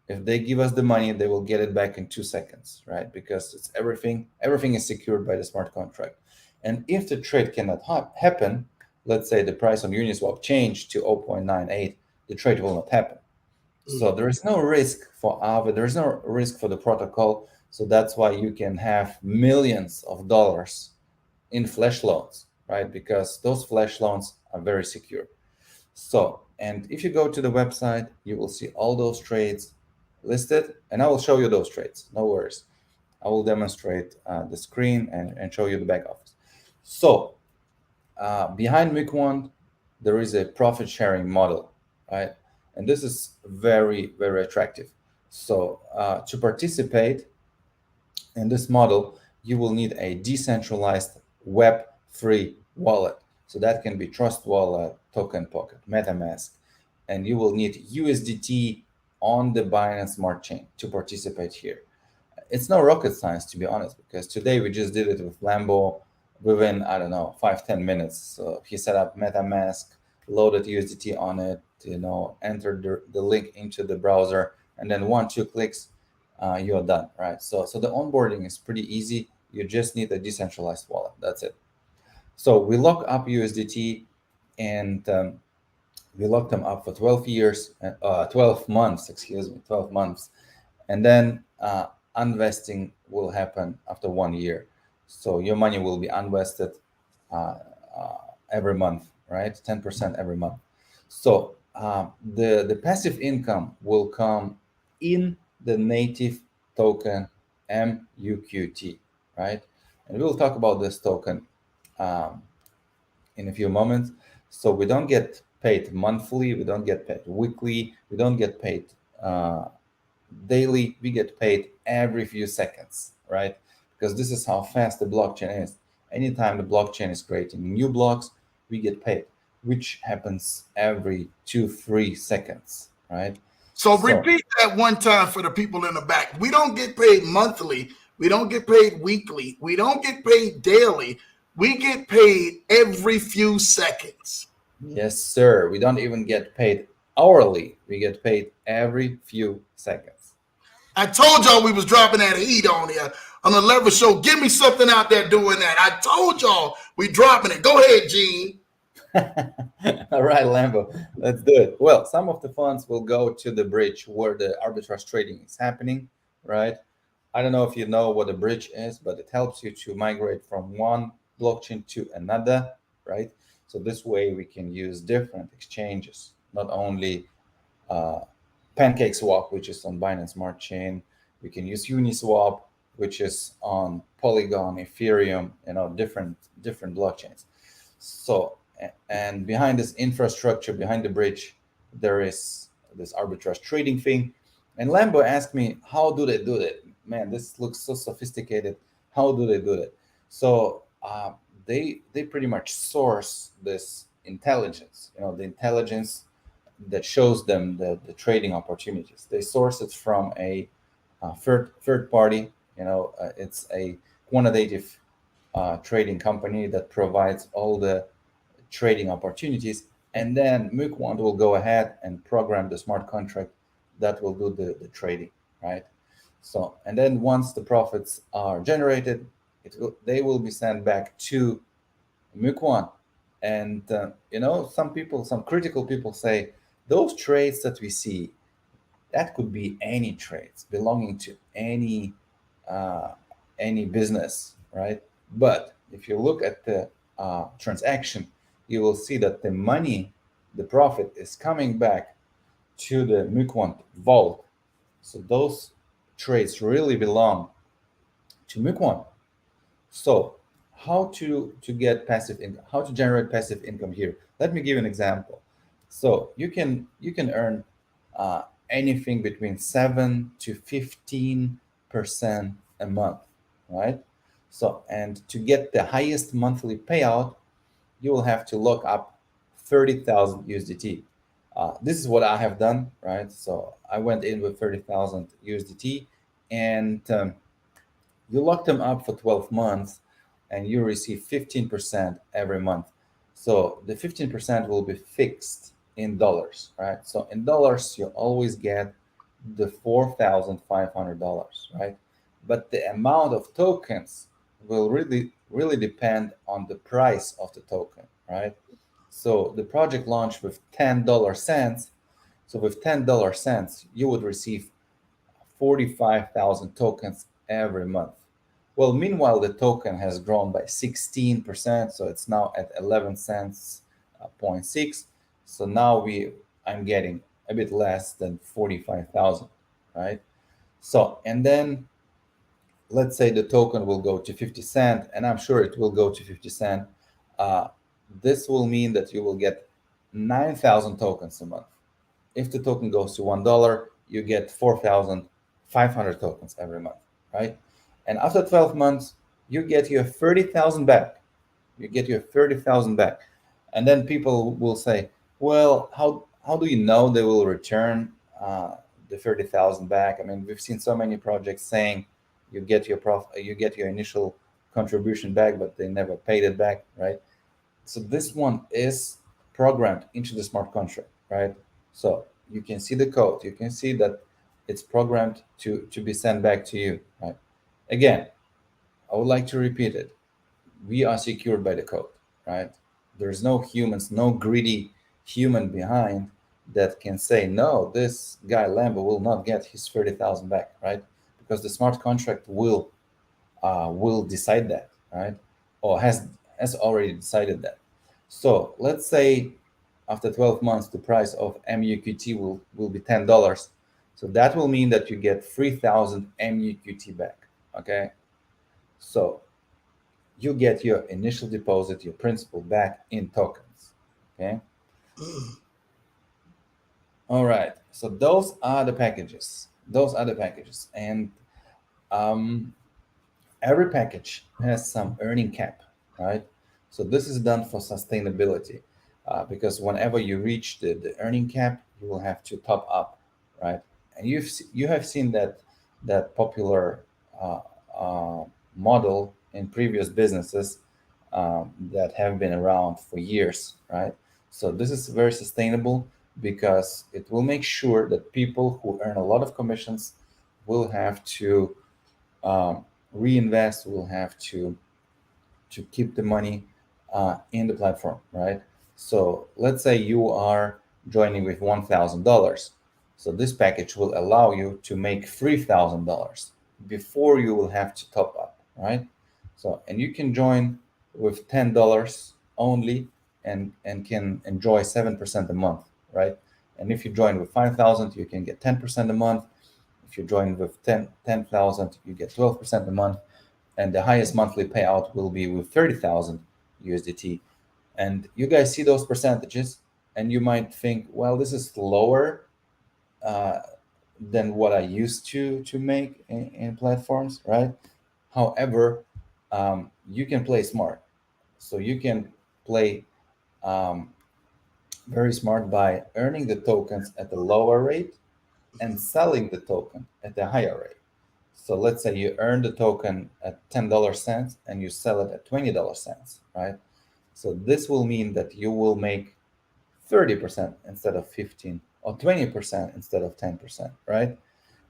if they give us the money, they will get it back in 2 seconds, right? Because it's everything is secured by the smart contract. And if the trade cannot happen, let's say the price on Uniswap changed to 0.98, the trade will not happen. So there is no risk for Aave, there is no risk for the protocol. So that's why you can have millions of dollars in flash loans, right? Because those flash loans are very secure. So, and if you go to the website, you will see all those trades listed, and I will show you those trades. No worries. I will demonstrate the screen and show you the back office. So, behind Mukwon, there is a profit sharing model, right? And this is very, very attractive. So, to participate in this model, you will need a decentralized Web3 wallet. So that can be Trust Wallet, Token Pocket, MetaMask, and you will need USDT on the Binance Smart Chain to participate here. It's no rocket science, to be honest, because today we just did it with Lambo within, I don't know, 5-10 minutes. So he set up MetaMask, loaded USDT on it, entered the link into the browser, and then 1-2 clicks, you are done, right? So the onboarding is pretty easy. You just need a decentralized wallet. That's it. So we lock up USDT, and we lock them up for 12 years, 12 months, excuse me, 12 months. And then unvesting will happen after 1 year. So your money will be unvested uh, every month, right? 10% every month. So the passive income will come in the native token MUQT, right? And we'll talk about this token um, in a few moments. So we don't get paid monthly, we don't get paid weekly, we don't get paid uh, daily, we get paid every few seconds, right? Because this is how fast the blockchain is. Anytime the blockchain is creating new blocks, we get paid, which happens every 2-3 seconds, right? So So repeat that one time for the people in the back. We don't get paid monthly. We don't get paid weekly. We don't get paid daily. We get paid every few seconds. yes, sir, we don't even get paid hourly. We get paid every few seconds. I told y'all we was dropping that heat on here on the Lever Show. Give me something out there doing that. I told y'all we dropping it. Go ahead, Gene. All right, Lambo, let's do it. Well, some of the funds will go to the bridge where the arbitrage trading is happening, right? I don't know if you know what a bridge is, but it helps you to migrate from one blockchain to another, right? So this way we can use different exchanges, not only uh, Pancake Swap, which is on Binance Smart Chain. We can use Uniswap, which is on Polygon, Ethereum, different blockchains. So, and behind this infrastructure, behind the bridge, there is this arbitrage trading thing. And Lambo asked me, how do they do it? Man, this looks so sophisticated. How do they do it? So they pretty much source this intelligence, the intelligence that shows them the trading opportunities. They source it from a third party. It's a quantitative trading company that provides all the trading opportunities, and then Mukwon will go ahead and program the smart contract that will do the trading, right? So, and then once the profits are generated, they will be sent back to Mukwon. And some critical people say those trades that we see, that could be any trades belonging to uh, any business, right? But if you look at the transaction, you will see that the money, the profit is coming back to the Mukwon vault. So those trades really belong to Mukwon. So how to get passive income, how to generate passive income here? Let me give you an example. So you can earn anything between 7 to 15% a month, right? So, and to get the highest monthly payout, you will have to lock up 30,000 USDT. This is what I have done, right? So I went in with 30,000 USDT, and you lock them up for 12 months, and you receive 15% every month. So the 15% will be fixed in dollars, right? So in dollars, you always get the $4,500, right? But the amount of tokens will really depend on the price of the token, right? So the project launched with $10 cents. So with $10 cents, you would receive 45,000 tokens every month. Well, meanwhile, the token has grown by 16%, so it's now at 11 cents, point 0.6. So now I'm getting a bit less than 45,000, right? So, and then let's say the token will go to 50 cent, and I'm sure it will go to 50 cent. Uh, this will mean that you will get 9,000 tokens a month. If the token goes to $1, you get 4,500 tokens every month, right? And after 12 months, you get your 30,000 back. You get your 30,000 back. And then people will say, well, how do you know they will return the 30,000 back? I mean, we've seen so many projects saying you get your initial contribution back, but they never paid it back, right? So this one is programmed into the smart contract, right? So you can see the code. You can see that it's programmed to be sent back to you, right? Again, I would like to repeat it. We are secured by the code, right? There's no humans, no greedy human behind that can say, no, this guy Lambo will not get his 30,000 back, right? Because the smart contract will decide that, right? Or has already decided that. So let's say after 12 months, the price of MUQT will be $10. So that will mean that you get 3,000 MUQT back. Okay. So you get your initial deposit, your principal back in tokens. Okay. All right. So those are the packages. Those are the packages. And um, every package has some earning cap, right? So this is done for sustainability, because whenever you reach the earning cap, you will have to top up, right? And you have seen that popular uh, uh, model in previous businesses that have been around for years, right? So this is very sustainable because it will make sure that people who earn a lot of commissions will have to reinvest, will have to keep the money in the platform, right? So let's say you are joining with $1,000. So this package will allow you to make $3,000 before you will have to top up, right? So, and you can join with $10 only and can enjoy 7% a month, right? And if you join with 5,000, you can get 10% a month. If you join with 10,000, you get 12% a month, and the highest monthly payout will be with 30,000 USDT. And you guys see those percentages, and you might think, well, this is lower uh, than what I used to make in platforms, right? However, you can play smart. So you can play um, very smart by earning the tokens at a lower rate and selling the token at a higher rate. So let's say you earn the token at $10 cents and you sell it at $20 cents, right? So this will mean that you will make 30% instead of 15 or 20% instead of 10%, right?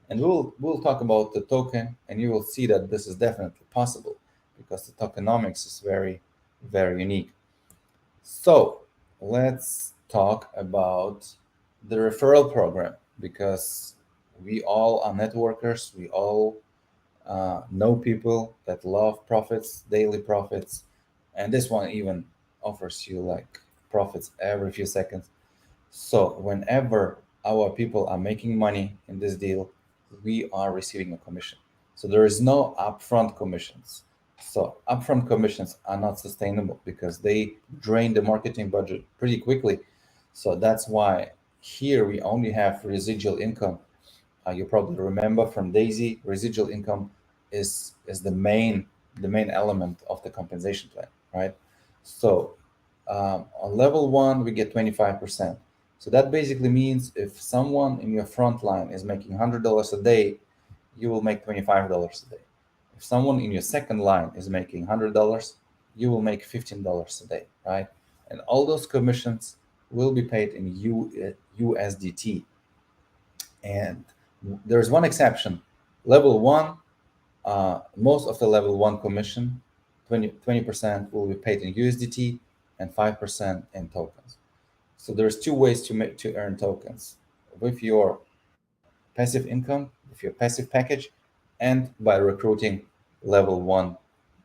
And we'll talk about the token, and you will see that this is definitely possible because the tokenomics is very unique. So let's talk about the referral program, because we all are networkers. We all know people that love profits, daily profits, and this one even offers you like profits every few seconds. So whenever our people are making money in this deal, we are receiving a commission. So there is no upfront commissions. So upfront commissions are not sustainable because they drain the marketing budget pretty quickly. So that's why here we only have residual income. You probably remember from Daisy, residual income is the main element of the compensation plan, right? So on level one, we get 25%. So that basically means if someone in your front line is making $100 a day, you will make $25 a day. If someone in your second line is making $100, you will make $15 a day, right? And all those commissions will be paid in USDT. And there's one exception. Level one, most of the level one commission, 20% will be paid in USDT and 5% in tokens. So there's two ways to earn tokens: with your passive income, with your passive package, and by recruiting level one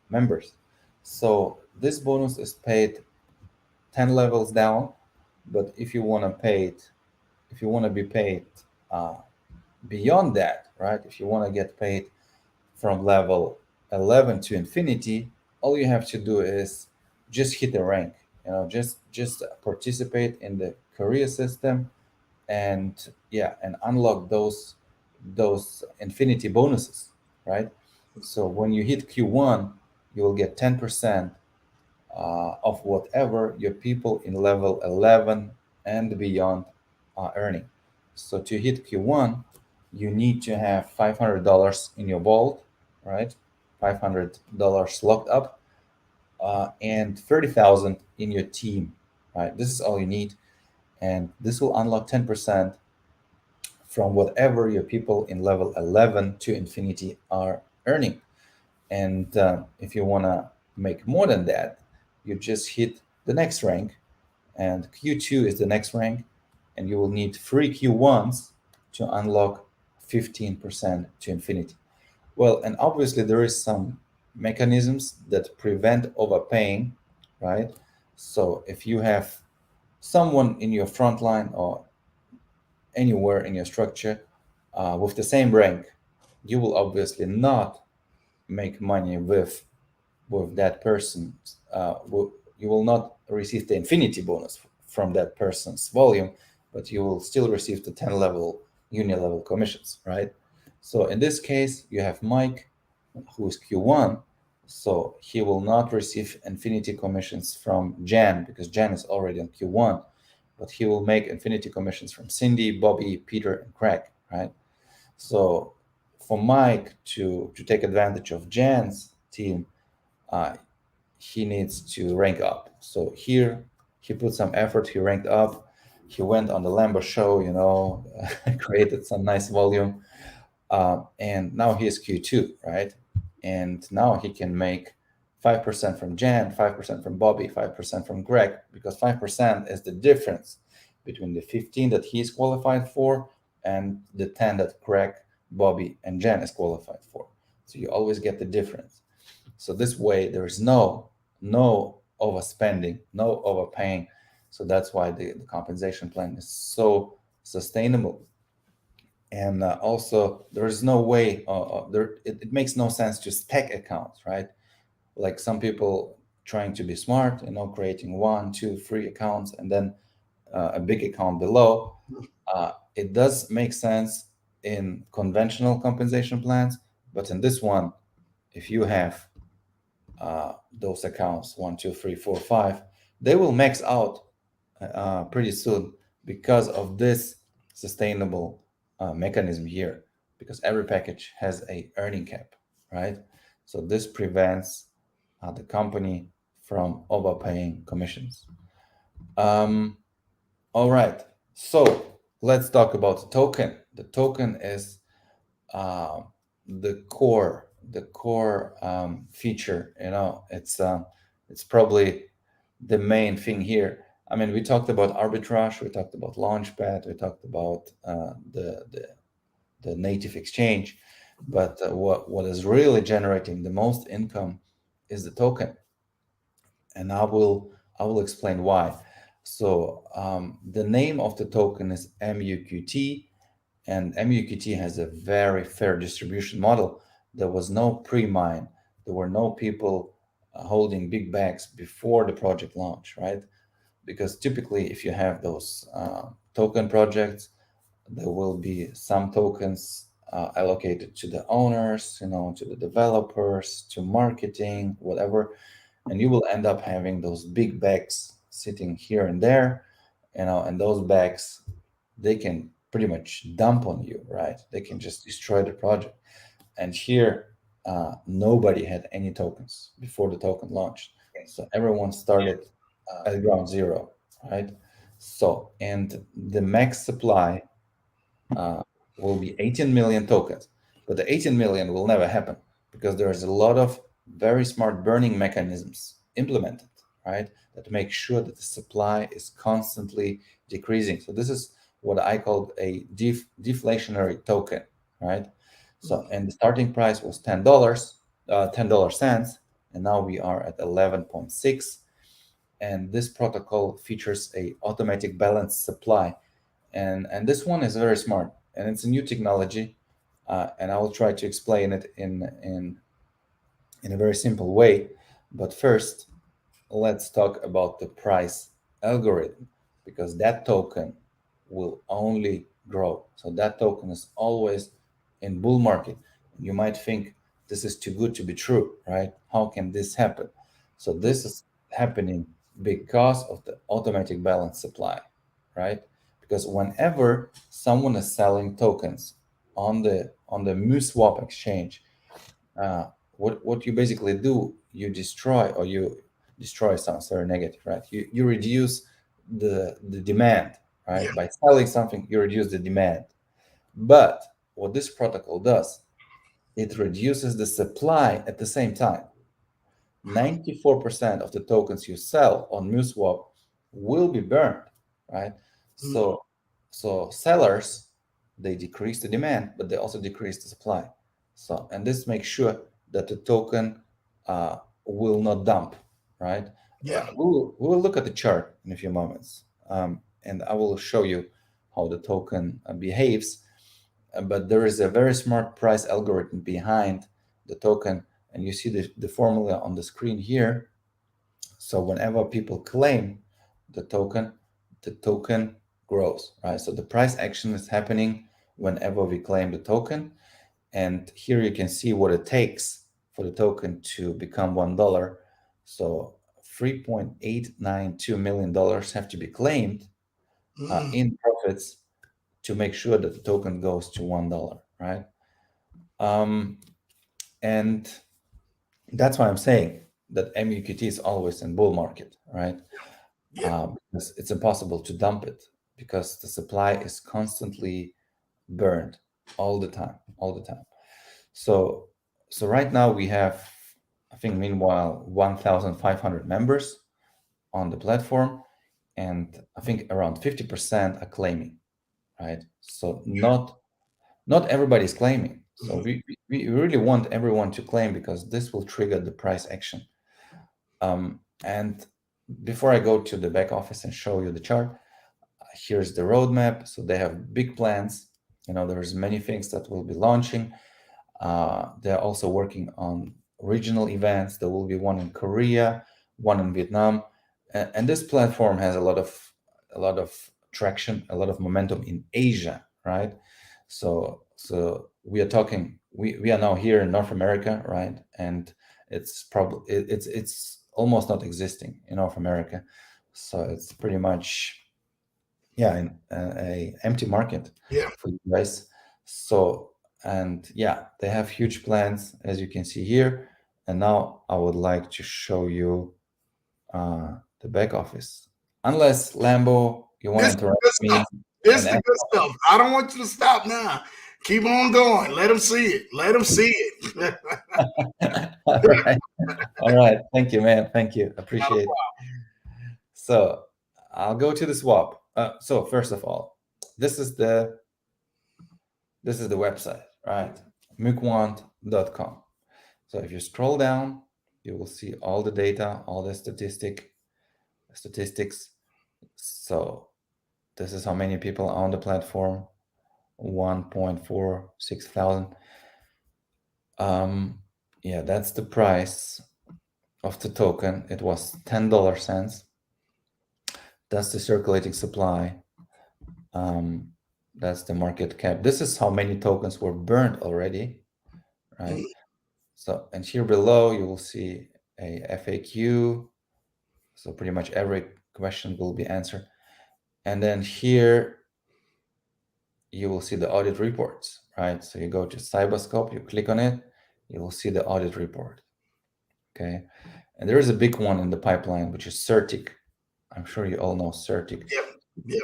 members. So this bonus is paid 10 levels down, but if you want to be paid uh, beyond that, right? If you want to get paid from level 11 to infinity, all you have to do is just hit the rank. Just participate in the career system, and yeah, and unlock those infinity bonuses, right? So when you hit Q1, you will get 10% of whatever your people in level 11 and beyond are earning. So to hit Q1, you need to have $500 in your vault, right? $500 locked up, and 30,000 in your team, right? This is all you need, and this will unlock 10% from whatever your people in level 11 to infinity are earning. And if you want to make more than that, you just hit the next rank, and Q2 is the next rank, and you will need three Q1s to unlock 15% to infinity. Well, and obviously there is some mechanisms that prevent overpaying, right? So if you have someone in your front line or anywhere in your structure with the same rank, you will obviously not make money with that person. You will not receive the infinity bonus from that person's volume, but you will still receive the 10 level uni-level commissions, right? So in this case, you have Mike, who is Q1, so he will not receive infinity commissions from Jan because Jan is already on Q1, but he will make infinity commissions from Cindy, Bobby, Peter, and Craig, right? So for Mike to take advantage of Jan's team, uh, he needs to rank up. So here he put some effort, he ranked up, he went on the Lambo show, created some nice volume, and now he is Q2, right? And now he can make 5% from Jan, 5% from Bobby, 5% from Greg, because 5% is the difference between the 15 that he's qualified for and the 10 that Greg, Bobby, and Jan is qualified for. So you always get the difference. So this way there is no overspending, no overpaying. So that's why the compensation plan is so sustainable. And also there is no way it makes no sense to stack accounts, right? Like some people trying to be smart, creating one, two, three accounts and then a big account below. It does make sense in conventional compensation plans, but in this one, if you have those accounts, one, two, three, four, five, they will max out pretty soon because of this sustainable mechanism here, because every package has a earning cap, right? So this prevents the company from overpaying commissions. All right, so let's talk about the token. The token is uh, the core feature. It's probably the main thing here. I mean, we talked about arbitrage, we talked about launchpad, we talked about the native exchange, but what is really generating the most income is the token, and I will explain why. So the name of the token is MUQT, and MUQT has a very fair distribution model. There was no pre-mine. There were no people holding big bags before the project launch, right? Because typically, if you have those token projects, there will be some tokens allocated to the owners, to the developers, to marketing, whatever, and you will end up having those big bags sitting here and there, and those bags, they can pretty much dump on you, right? They can just destroy the project. And here, nobody had any tokens before the token launched. So everyone started at ground zero, right? So, and the max supply uh, will be 18 million tokens. But the 18 million will never happen because there's a lot of very smart burning mechanisms implemented, right? That make sure that the supply is constantly decreasing. So this is what I call a deflationary token, right? So, and the starting price was $10, $10 cents, and now we are at 11.6. And this protocol features a automatic balanced supply, and this one is very smart, and it's a new technology, and I will try to explain it in a very simple way. But first, let's talk about the price algorithm, because that token will only grow. So that token is always in bull market. You might think this is too good to be true, right? How can this happen? So this is happening because of the automatic balance supply, right? Because whenever someone is selling tokens on the MuSwap exchange, uh, what you basically do, you destroy, or you destroy sounds very negative, right? You reduce the demand, Yeah. right? By selling something, you reduce the demand. But what this protocol does, it reduces the supply at the same time. 94% of the tokens you sell on MuSwap will be burned, right? Mm. So sellers, they decrease the demand, but they also decrease the supply. So, and this makes sure that the token will not dump, right? Yeah. We will look at the chart in a few moments, and I will show you how the token behaves. But there is a very smart price algorithm behind the token, and you see the formula on the screen here. So whenever people claim the token grows, right? So the price action is happening whenever we claim the token. And here you can see what it takes for the token to become $1. So $3.892 million have to be claimed Mm. in profits to make sure that the token goes to $1, right? Um, and that's why I'm saying that MUQT is always in bull market, right? Yeah. Because it's impossible to dump it because the supply is constantly burned all the time, all the time. So, so right now we have, I think, meanwhile, 1,500 members on the platform, and I think around 50% are claiming, right? So not everybody is claiming. So Mhm. we really want everyone to claim because this will trigger the price action. And before I go to the back office and show you the chart, here's the roadmap. So they have big plans. There's many things that will be launching. They're also working on regional events. There will be one in Korea, one in Vietnam, and this platform has a lot of traction, a lot of momentum in Asia, right? So we are talking. We are now here in North America, right? And it's probably it's almost not existing in North America. So it's pretty much, yeah, a empty market Yeah. for you guys. So, and yeah, they have huge plans, as you can see here. And now I would like to show you the back office. Unless Lambo, you want to This is interrupt good me stuff. This and is the ask. good stuff. I don't want you to stop now. Keep on going. Let them see it. Let them see it. All right, all right. Thank you, man. Thank you. Appreciate it. So I'll go to the swap. So first of all, this is the website, right? Mukwon.com. So if you scroll down, you will see all the data, all the statistics. So this is how many people on the platform, 1.46 thousand. Yeah, that's the price of the token. It was $10. That's the circulating supply. Um, that's the market cap. This is how many tokens were burned already, right? So, and here below you will see a FAQ. So pretty much every question will be answered. And then here you will see the audit reports, right? So you go to Cyberscope, you click on it, you will see the audit report. Okay. And there is a big one in the pipeline, which is Certic. I'm sure you all know Certic. Yep. Yep.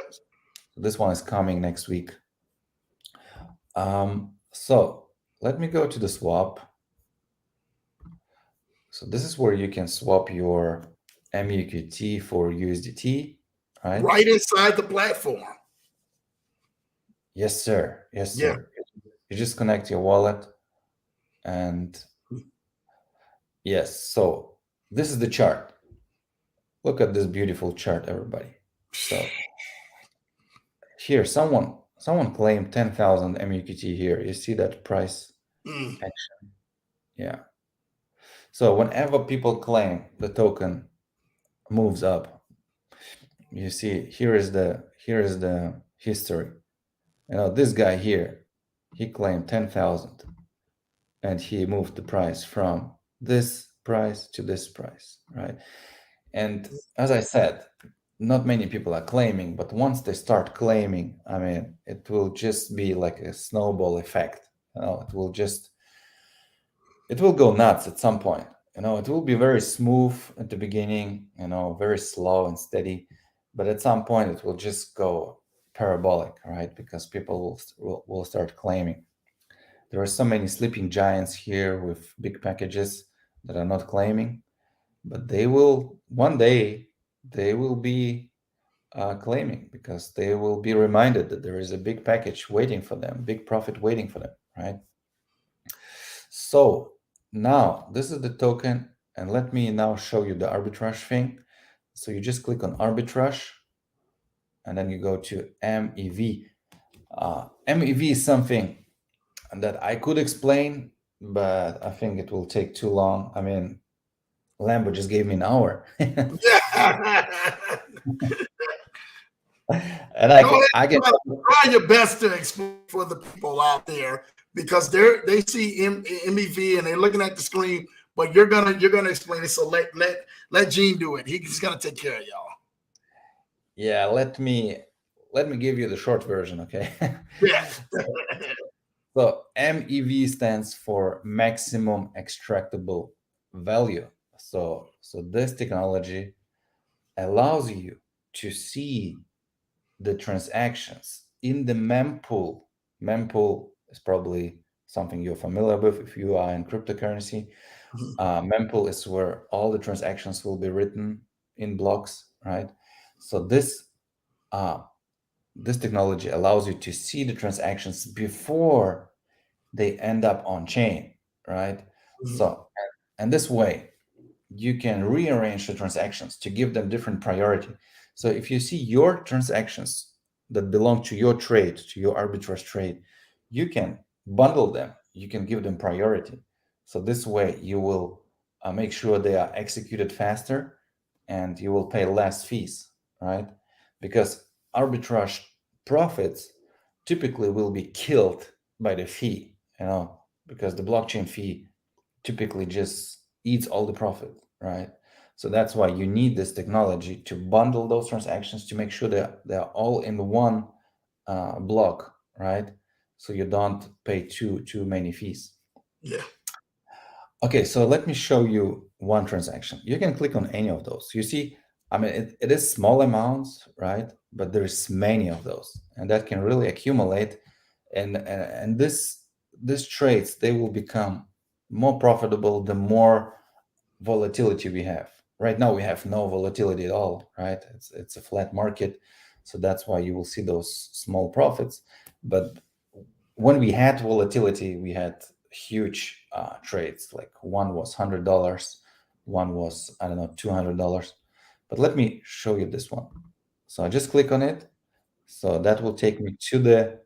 This one is coming next week. So let me go to the swap. So this is where you can swap your MUQT for USDT, right? Right inside the platform. Yes, sir. Yes, Yeah. sir. You just connect your wallet and yes. So this is the chart. Look at this beautiful chart, everybody. So here, someone claimed 10,000 MUQT here. You see that price Mm. action? Yeah. So whenever people claim the token moves up, you see here is the history. This guy here, he claimed 10,000 and he moved the price from this price to this price, right? And as I said, not many people are claiming, but once they start claiming, I mean, it will just be like a snowball effect. It will go nuts at some point. It will be very smooth at the beginning, very slow and steady, but at some point it will just go parabolic, right? Because people will start claiming. There are so many sleeping giants here with big packages that are not claiming, but they will one day they will be claiming because they will be reminded that there is a big package waiting for them, big profit waiting for them, right? So now this is the token, and let me now show you the arbitrage thing. So you just click on arbitrage, and then you go to MEV. MEV is something that I could explain, but I think it will take too long. I mean, Lambo just gave me an hour, and Yeah. I Go can ahead. I can Try your best to explain for the people out there because they see MEV and they're looking at the screen, but you're gonna explain it. So let Gene do it. He's gonna take care of y'all. yeah. Let me give you the short version, okay? Yeah. So MEV stands for maximum extractable value. So this technology allows you to see the transactions in the mempool. Mempool is probably something you're familiar with if you are in cryptocurrency. Mempool is where all the transactions will be written in blocks, right? So uh, this technology allows you to see the transactions before they end up on chain, right? So, and this way, you can rearrange the transactions to give them different priority. So if you see your transactions that belong to your trade, to your arbitrage trade, you can bundle them, you can give them priority. So this way, you will make sure they are executed faster and you will pay less fees, right? Because arbitrage profits typically will be killed by the fee, because the blockchain fee typically just eats all the profit, right? So that's why you need this technology to bundle those transactions to make sure that they're all in one block, right? So you don't pay too many fees. Yeah. Okay, so let me show you one transaction. You can click on any of those. You see, I mean, it is small amounts, right? But there's many of those, and that can really accumulate. And this trades, they will become more profitable the more volatility we have. Right now, we have no volatility at all, right? It's a flat market, so that's why you will see those small profits. But when we had volatility, we had huge trades. Like one was $100, one was, I don't know, $200. But let me show you this one. So I just click on it. So that will take me to the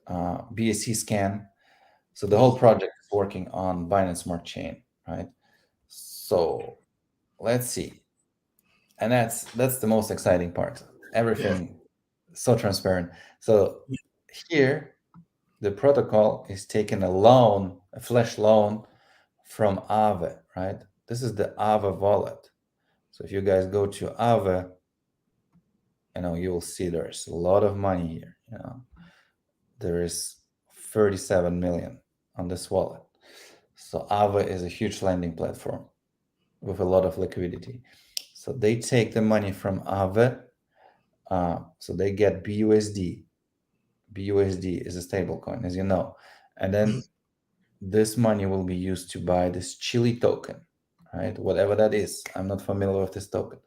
BSC scan. So the whole project is working on Binance Smart Chain, right? So let's see. And that's the most exciting part. Yeah. Everything so transparent. So here the protocol is taking a loan, a flash loan from Aave, right? This is the Aave wallet. So if you guys go to Aave, you will see there's a lot of money here. There is 37 million on this wallet. So Aave is a huge lending platform with a lot of liquidity. So they take the money from Aave. So they get BUSD. BUSD is a stable coin, as you know. And then this money will be used to buy this Chili token, right? Whatever that is. I'm not familiar with this token.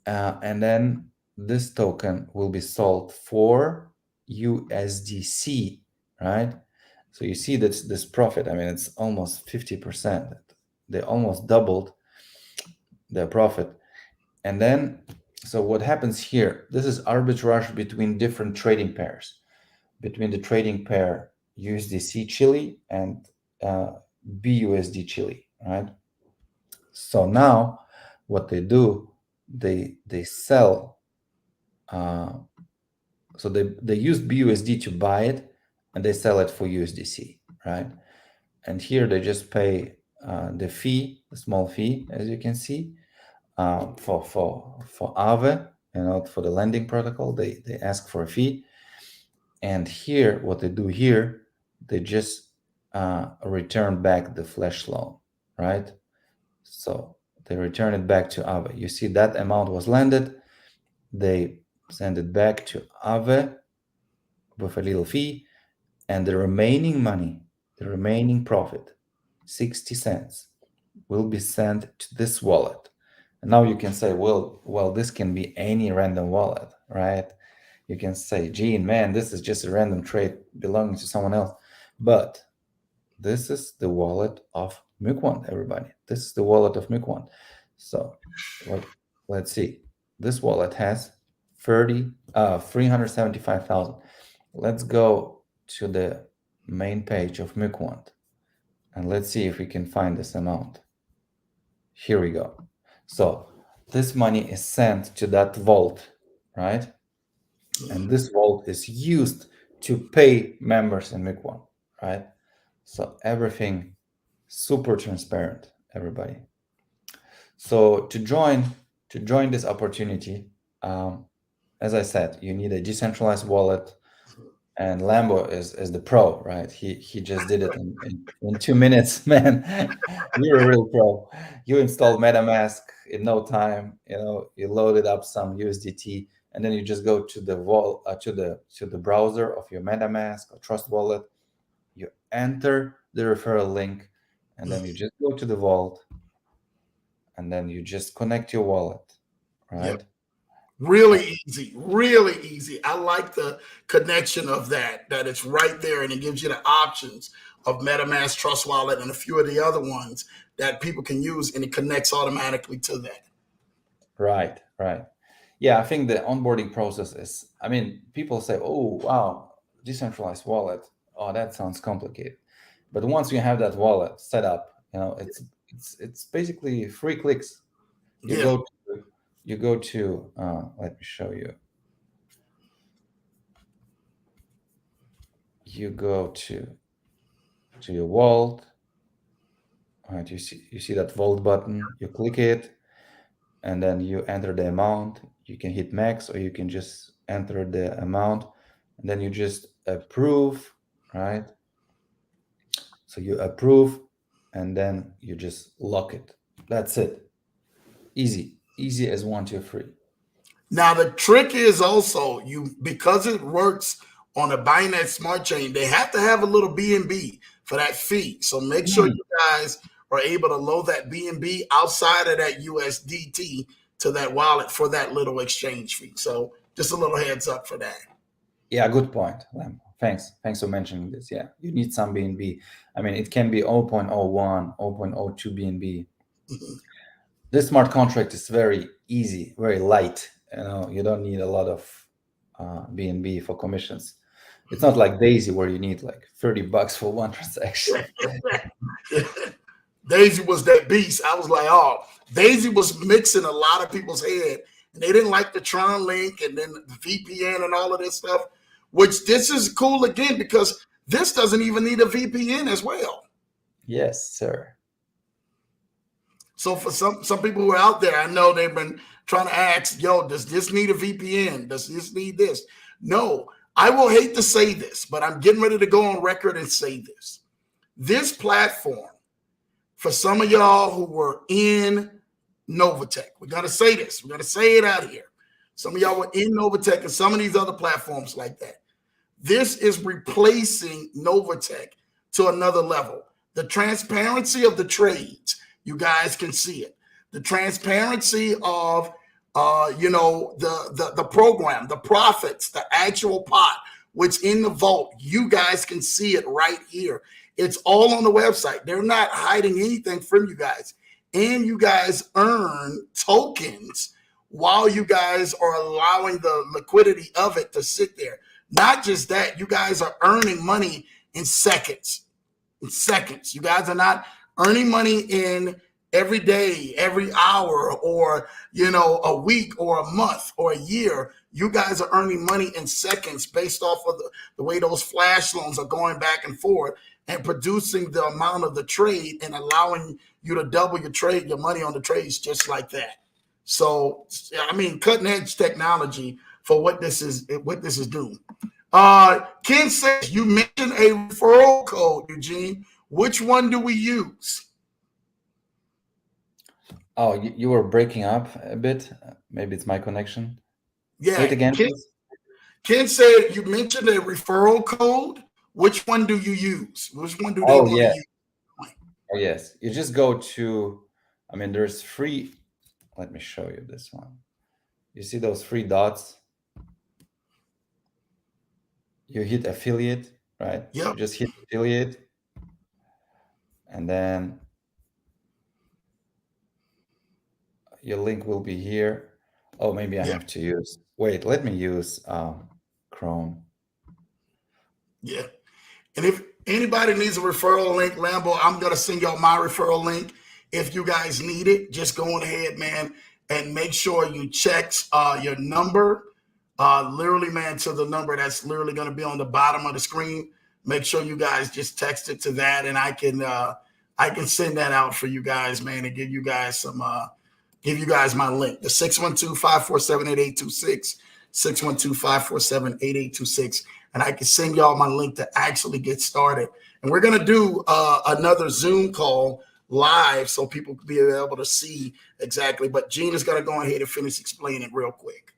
And then this token will be sold for USDC, right? So you see this profit. I mean, it's almost 50%. They almost doubled their profit. And then, so what happens here? This is arbitrage between different trading pairs, between the trading pair USDC Chile and BUSD Chile, right? So now, what they do, they sell. So they use BUSD to buy it, and they sell it for USDC, right? And here they just pay the fee, the small fee, as you can see, for Aave, for the lending protocol. They ask for a fee, and here what they do here, they just return back the flash loan, right? So they return it back to Aave. You see that amount was landed. They send it back to Aave with a little fee, and the remaining money, the remaining profit, 60 cents, will be sent to this wallet. And now you can say, well, this can be any random wallet, right? You can say, gee, man, this is just a random trade belonging to someone else. But this is the wallet of Mukwon, everybody. This is the wallet of Mukwon. So let's see. This wallet has 375,000. Let's go to the main page of Mukwon, and let's see if we can find this amount. Here we go. So this money is sent to that vault, right? And this vault is used to pay members in Mukwon, right? So everything super transparent, everybody. So to join this opportunity, as I said, you need a decentralized wallet, and Lambo is the pro, right? He just did it in 2 minutes, man. You're a real pro. You installed MetaMask in no time. You loaded up some USDT, and then you just go to the to the browser of your MetaMask or Trust Wallet. You enter the referral link, and then you just go to the vault, and then you just connect your wallet, right? Yep. Really easy, really easy. I like the connection of that it's right there, and it gives you the options of MetaMask, Trust Wallet, and a few of the other ones that people can use, and it connects automatically to that. Right. Yeah, I think the onboarding process is, people say, oh, wow, decentralized wallet. Oh, that sounds complicated. But once you have that wallet set up, it's basically 3 clicks. You go to let me show you. You go to your vault. All right, you see that vault button. You click it, and then you enter the amount. You can hit max, or you can just enter the amount, and then you just approve, right? So you approve, and then you just lock it. That's it. Easy as 1, 2, 3. Now the trick is also, because it works on a Binance Smart Chain, they have to have a little BNB for that fee. So make sure you guys are able to load that BNB outside of that USDT to that wallet for that little exchange fee. So just a little heads up for that. Yeah, good point, Lam. Thanks for mentioning this. Yeah, you need some BNB. It can be 0.01, 0.02 BNB. This smart contract is very easy, very light. You don't need a lot of BNB for commissions. It's not like Daisy, where you need like $30 for one transaction. Daisy was that beast. I was like, oh, Daisy was mixing a lot of people's head, and they didn't like the Tron link and then the VPN and all of this stuff, which this is cool again, because this doesn't even need a VPN as well. Yes, sir. So for some people who are out there, I know they've been trying to ask, yo, does this need a VPN? Does this need this? No, I will hate to say this, but I'm getting ready to go on record and say this. This platform, for some of y'all who were in Novatech, we got to say this. We got to say it out here. Some of y'all were in Novatech and some of these other platforms like that. This is replacing Novatech to another level. The transparency of the trades, you guys can see it. The transparency of the program, the profits, the actual pot, what's in the vault, you guys can see it right here. It's all on the website. They're not hiding anything from you guys. And you guys earn tokens while you guys are allowing the liquidity of it to sit there. Not just that, you guys are earning money in seconds. In seconds. You guys are not earning money in every day, every hour, or a week or a month or a year. You guys are earning money in seconds based off of the way those flash loans are going back and forth and producing the amount of the trade and allowing you to double your money on the trades just like that. So, I mean, cutting edge technology for what this is doing. Ken says you mentioned a referral code, Eugene. Which one do we use? Oh, you were breaking up a bit. Maybe it's my connection. Yeah. Say it again. Ken said you mentioned a referral code. Which one do you use? Which one do they want to use? Oh, yes. You just go to, there's free. Let me show you this one. You see those three dots? You hit affiliate, right? Yep. You just hit affiliate. And then your link will be here. Oh, maybe I have to use, wait, let me use Chrome. Yeah. And if anybody needs a referral link, Lambo, I'm going to send y'all my referral link. If you guys need it, just go on ahead, man, and make sure you check your number, literally, man, to the number that's literally going to be on the bottom of the screen. Make sure you guys just text it to that, and I can send that out for you guys, man, and give you guys my link. The 612-547-8826, 612-547-8826. And I can send y'all my link to actually get started. And we're going to do another Zoom call live so people can be able to see exactly. But Gene is going to go ahead and finish explaining it real quick.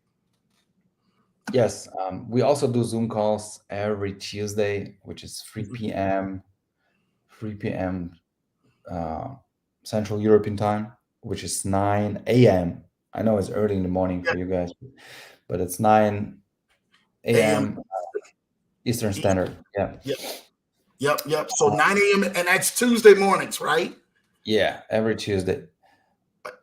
Yes. We also do Zoom calls every Tuesday, which is 3 p.m. Central European time, which is 9 a.m. I know it's early in the morning for you guys, but it's 9 a.m. Eastern Standard. Yeah. Yep. So 9 a.m. and that's Tuesday mornings, right? Yeah, every Tuesday.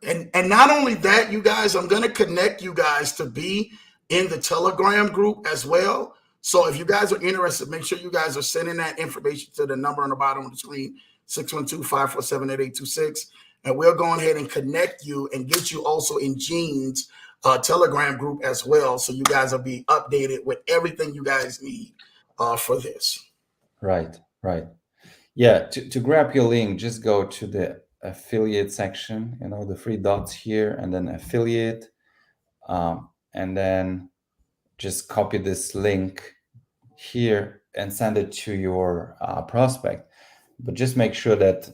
And not only that, you guys, I'm going to connect you guys to be in the Telegram group as well. So if you guys are interested, make sure you guys are sending that information to the number on the bottom of the screen, 612-547-8826. And we'll go ahead and connect you and get you also in Gene's Telegram group as well. So you guys will be updated with everything you guys need for this. Right. Yeah, to grab your link, just go to the affiliate section, the three dots here, and then affiliate, and then just copy this link here and send it to your prospect. But just make sure that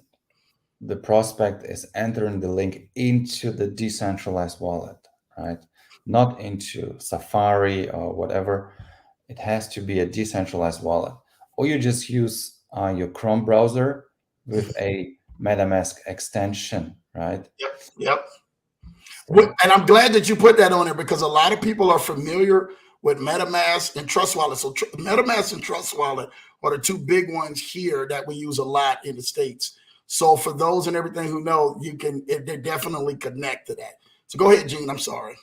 the prospect is entering the link into the decentralized wallet, right? Not into Safari or whatever. It has to be a decentralized wallet. Or you just use your Chrome browser with a MetaMask extension, right? Yep. And I'm glad that you put that on there because a lot of people are familiar with MetaMask and Trust Wallet. So MetaMask and Trust Wallet are the two big ones here that we use a lot in the States. So for those and everything who know, they're definitely connect to that. So go ahead, Gene. I'm sorry.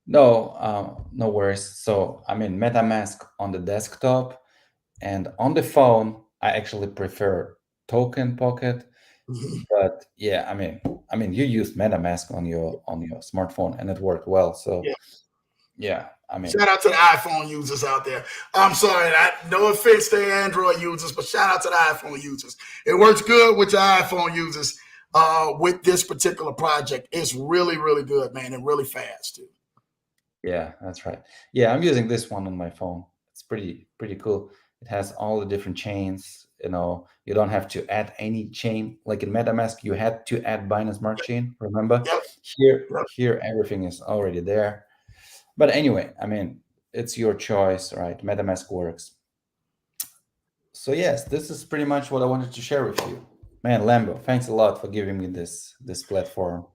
No worries. So MetaMask on the desktop and on the phone, I actually prefer Token Pocket. But yeah, you use MetaMask on your smartphone and it worked well. So yeah, shout out to the iPhone users out there. I'm sorry, no offense to Android users, but shout out to the iPhone users. It works good with your iPhone users. with this particular project. It's really, really good, man, and really fast too. Yeah, that's right. Yeah, I'm using this one on my phone. It's pretty cool. It has all the different chains. You don't have to add any chain. Like in MetaMask, you had to add Binance Smart Chain. Remember? Yep. Here, Yep. here everything is already there. But anyway, I mean, it's your choice, right? MetaMask works. So yes, this is pretty much what I wanted to share with you. Man, Lambo, thanks a lot for giving me this platform,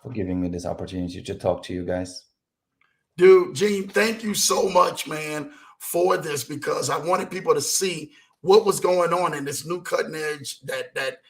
for giving me this opportunity to talk to you guys. Dude, Gene, thank you so much, man, for this, because I wanted people to see what was going on in this new cutting edge that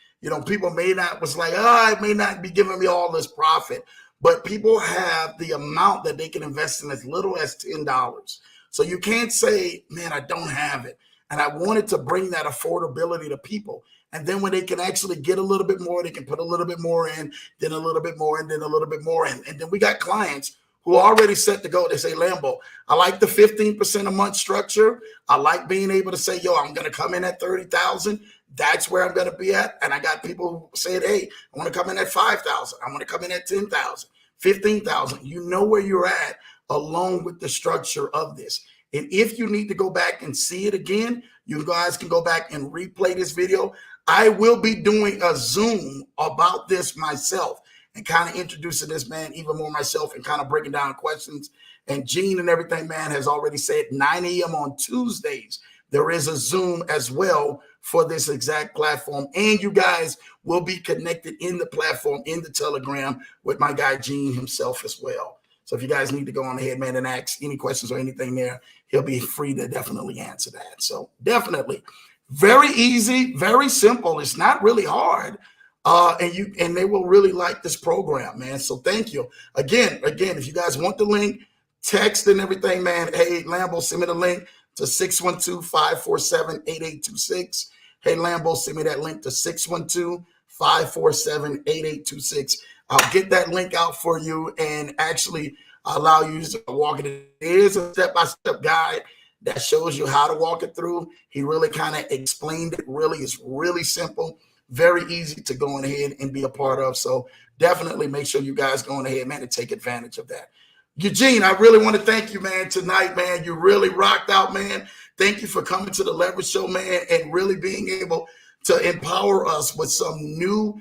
people may not was like, it may not be giving me all this profit, but people have the amount that they can invest in as little as $10. So you can't say, man, I don't have it. And I wanted to bring that affordability to people. And then when they can actually get a little bit more, they can put a little bit more in, then a little bit more, and then a little bit more in. And then we got clients who are already set to go. They say, Lambo, I like the 15% a month structure. I like being able to say, I'm going to come in at 30,000. That's where I'm going to be at. And I got people who said, hey, I want to come in at 5,000. I want to come in at 10,000, 15,000. You know where you're at along with the structure of this. And if you need to go back and see it again, you guys can go back and replay this video. I will be doing a Zoom about this myself and kind of introducing this, man, even more myself, and kind of breaking down questions. And Gene and everything, man, has already said 9 a.m. on Tuesdays. There is a Zoom as well for this exact platform. And you guys will be connected in the platform, in the Telegram, with my guy Gene himself as well. So if you guys need to go on ahead, man, and ask any questions or anything there, he'll be free to definitely answer that. So definitely very easy, very simple. It's not really hard. And they will really like this program, man. So thank you. Again, if you guys want the link, text and everything, man. Hey, Lambo, send me the link to 612-547-8826. Hey, Lambo, send me that link to 612-547-8826. I'll get that link out for you and actually allow you to walk it. It is a step-by-step guide that shows you how to walk it through. He really kind of explained it. Really, it's really simple. Very easy to go on ahead and be a part of. So definitely make sure you guys go on ahead, man, and take advantage of that. Eugene, I really want to thank you, man, tonight, man. You really rocked out, man. Thank you for coming to the Leverage Show, man, and really being able to empower us with some new,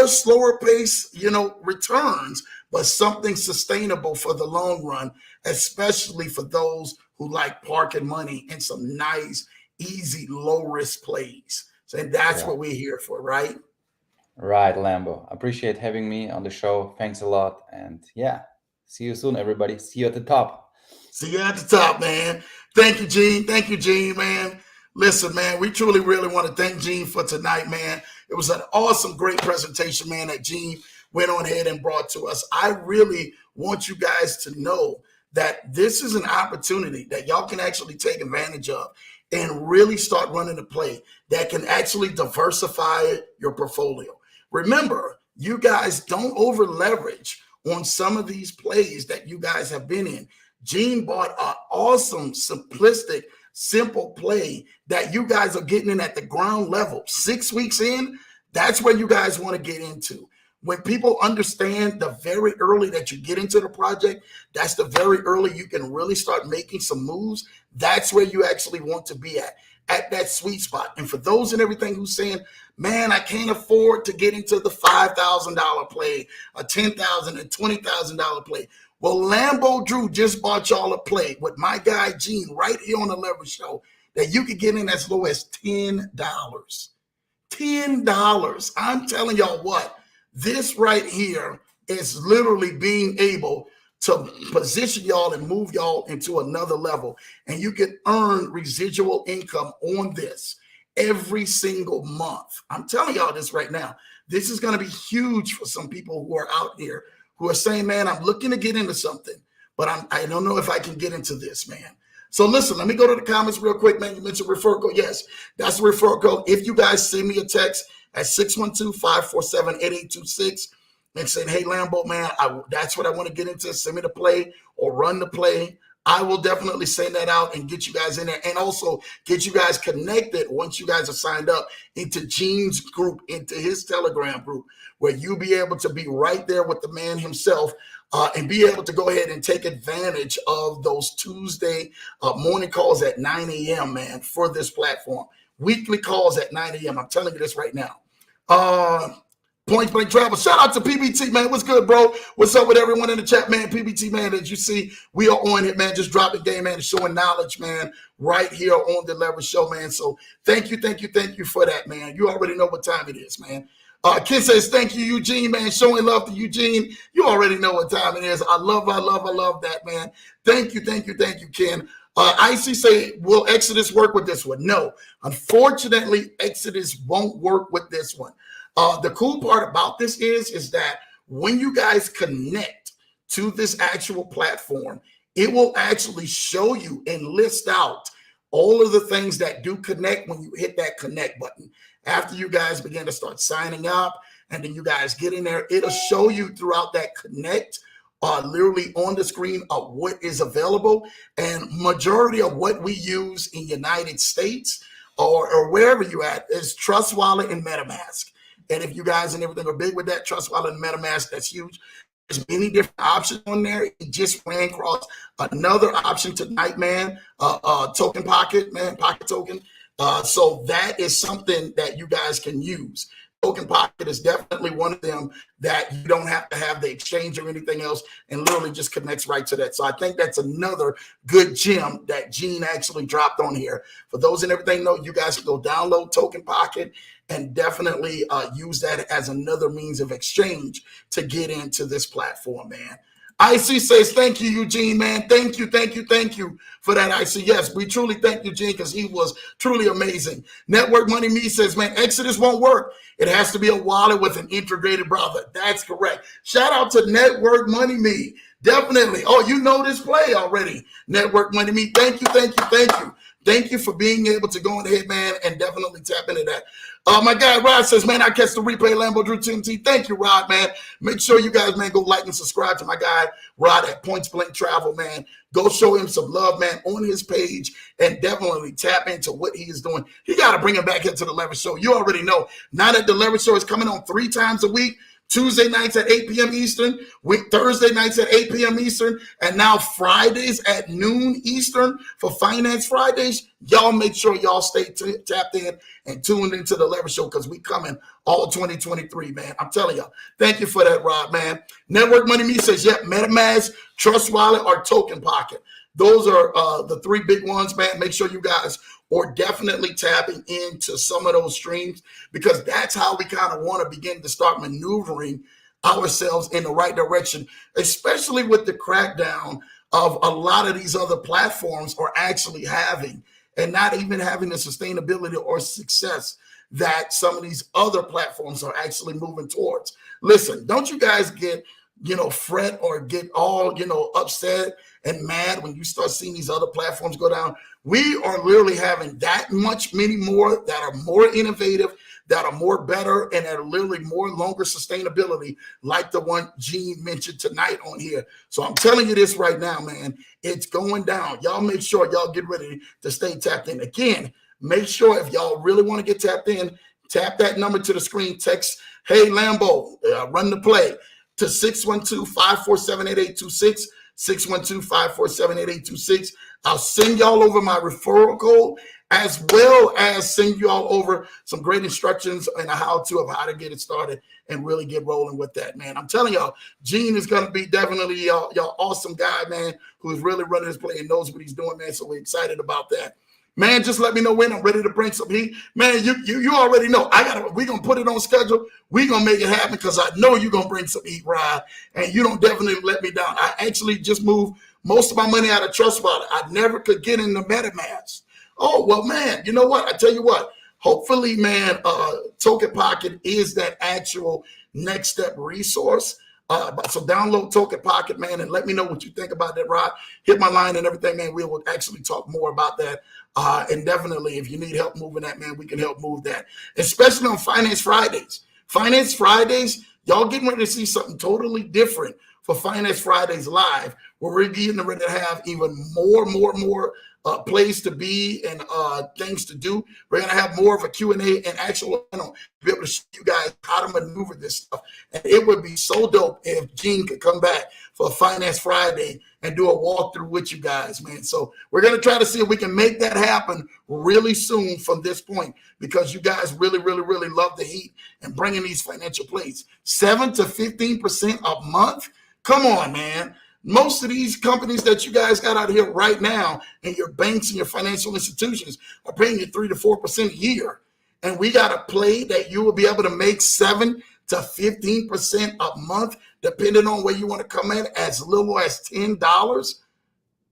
slower pace, returns, but something sustainable for the long run, especially for those who like parking money and some nice, easy, low risk plays. And that's what we're here for, right? Right, Lambo. Appreciate having me on the show. Thanks a lot. And yeah, see you soon, everybody. See you at the top. See you at the top, man. Thank you, Gene. Thank you, Gene, man. Listen, man, we truly, really want to thank Gene for tonight, man. It was an awesome, great presentation, man, that Gene went on ahead and brought to us. I really want you guys to know that this is an opportunity that y'all can actually take advantage of and really start running a play that can actually diversify your portfolio. Remember, you guys don't over leverage on some of these plays that you guys have been in. Gene bought an awesome, simplistic, simple play that you guys are getting in at the ground level. 6 weeks in, that's where you guys want to get into. When people understand the very early that you get into the project, that's the very early you can really start making some moves. That's where you actually want to be at that sweet spot. And for those and everything who's saying, man, I can't afford to get into the $5,000 play, a $10,000 and $20,000 play. Well, Lambo Drew just bought y'all a play with my guy Gene right here on the Leverage Show that you could get in as low as $10. $10. I'm telling y'all what. This right here is literally being able to position y'all and move y'all into another level. And you can earn residual income on this every single month. I'm telling y'all this right now. This is going to be huge for some people who are out here who are saying, man, I'm looking to get into something, but I don't know if I can get into this, man. So listen, let me go to the comments real quick, man. You mentioned referral code. Yes, that's the referral code. If you guys send me a text at 612-547-8826 and saying, hey, Lambo, man, that's what I want to get into. Send me the play or run the play. I will definitely send that out and get you guys in there, and also get you guys connected once you guys are signed up into Gene's group, into his Telegram group, where you'll be able to be right there with the man himself, and be able to go ahead and take advantage of those Tuesday morning calls at 9 a.m., man, for this platform. Weekly calls at 9 a.m. I'm telling you this right now. Point Blank Travel. Shout out to PBT, man. What's good, bro? What's up with everyone in the chat, man? PBT, man, as you see, we are on it, man. Just dropping game, man, and showing knowledge, man, right here on the Leverage Show, man. So thank you for that, man. You already know what time it is, man. Ken says, thank you, Eugene, man. Showing love to Eugene. You already know what time it is. I love that, man. Thank you, Ken. IC say, will Exodus work with this one? No. Unfortunately, Exodus won't work with this one. The cool part about this is that when you guys connect to this actual platform, it will actually show you and list out all of the things that do connect when you hit that connect button. After you guys begin to start signing up and then you guys get in there, it'll show you throughout that connect, literally on the screen of what is available. And majority of what we use in United States or wherever you at is Trust Wallet and MetaMask. And if you guys and everything are big with that, Trust Wallet and MetaMask, that's huge. There's many different options on there. It just ran across another option tonight, man. Token Pocket, man, Pocket Token. So that is something that you guys can use. Token Pocket is definitely one of them that you don't have to have the exchange or anything else, and literally just connects right to that. So I think that's another good gem that Gene actually dropped on here. For those and everything know, you guys can go download Token Pocket and definitely use that as another means of exchange to get into this platform, man. IC says, thank you, Eugene, man. Thank you for that, IC. Yes, we truly thank you, Gene, because he was truly amazing. Network Money Me says, man, Exodus won't work. It has to be a wallet with an integrated browser. That's correct. Shout out to Network Money Me. Definitely. Oh, you know this play already. Network Money Me. Thank you. Thank you for being able to go ahead, man, and definitely tap into that. My guy Rod says, man, I catch the replay, Lambo Drew TMT. Thank you, Rod, man. Make sure you guys, man, go like and subscribe to my guy Rod at Points Blank Travel, man. Go show him some love, man, on his page, and definitely tap into what he is doing. He got to bring him back into the Leverage Show. You already know. Now that the Leverage Show is coming on 3 times a week, Tuesday nights at 8 p.m. Eastern, Thursday nights at 8 p.m. Eastern, and now Fridays at noon Eastern for Finance Fridays. Y'all make sure y'all stay tapped in and tuned into the Leverage Show, because we coming all 2023, man. I'm telling y'all. Thank you for that, Rob, man. Network Money Me says, yep, MetaMask, Trust Wallet, or Token Pocket. Those are the 3 big ones, man. Make sure you guys are definitely tapping into some of those streams, because that's how we kind of want to begin to start maneuvering ourselves in the right direction, especially with the crackdown of a lot of these other platforms are actually having, and not even having the sustainability or success that some of these other platforms are actually moving towards. Listen, don't you guys get, fret or get all, upset and mad when you start seeing these other platforms go down. We are literally having that many more that are more innovative, that are more better, and that are literally more longer sustainability, like the one Gene mentioned tonight on here. So I'm telling you this right now, man, it's going down. Y'all make sure y'all get ready to stay tapped in. Again, make sure if y'all really want to get tapped in, tap that number to the screen, text, hey, Lambo, run the play, to 612-547-8826, 612-547-8826. I'll send y'all over my referral code, as well as send y'all over some great instructions and a how-to of how to get it started and really get rolling with that, man. I'm telling y'all, Gene is going to be definitely y'all awesome guy, man, who's really running his play and knows what he's doing, man. So we're excited about that. Man, just let me know when I'm ready to bring some heat. Man, you already know. We're going to put it on schedule. We're going to make it happen, because I know you're going to bring some heat, Rod, and you don't definitely let me down. I actually just moved most of my money out of Trust Wallet. I never could get into MetaMask. Oh, well, man, you know what? I tell you what. Hopefully, man, Token Pocket is that actual next step resource. So download Token Pocket, man, and let me know what you think about that, Rod. Hit my line and everything, man. We will actually talk more about that. And definitely, if you need help moving that, man, we can help move that, especially on Finance Fridays. Finance Fridays, Y'all getting ready to see something totally different for Finance Fridays Live, where we're getting ready to have even more plays to be and things to do. We're going to have more of a Q&A and actual to be able to show you guys how to maneuver this stuff. And it would be so dope if Gene could come back for Finance Friday and do a walkthrough with you guys, man. So we're going to try to see if we can make that happen really soon from this point, because you guys really love the heat and bringing these financial plays. 7 to 15% a month. Come on, man. Most of these companies that you guys got out here right now, and your banks and your financial institutions, are paying you 3 to 4% a year. And we got a play that you will be able to make 7 to 15% a month, depending on where you want to come in, as little as $10.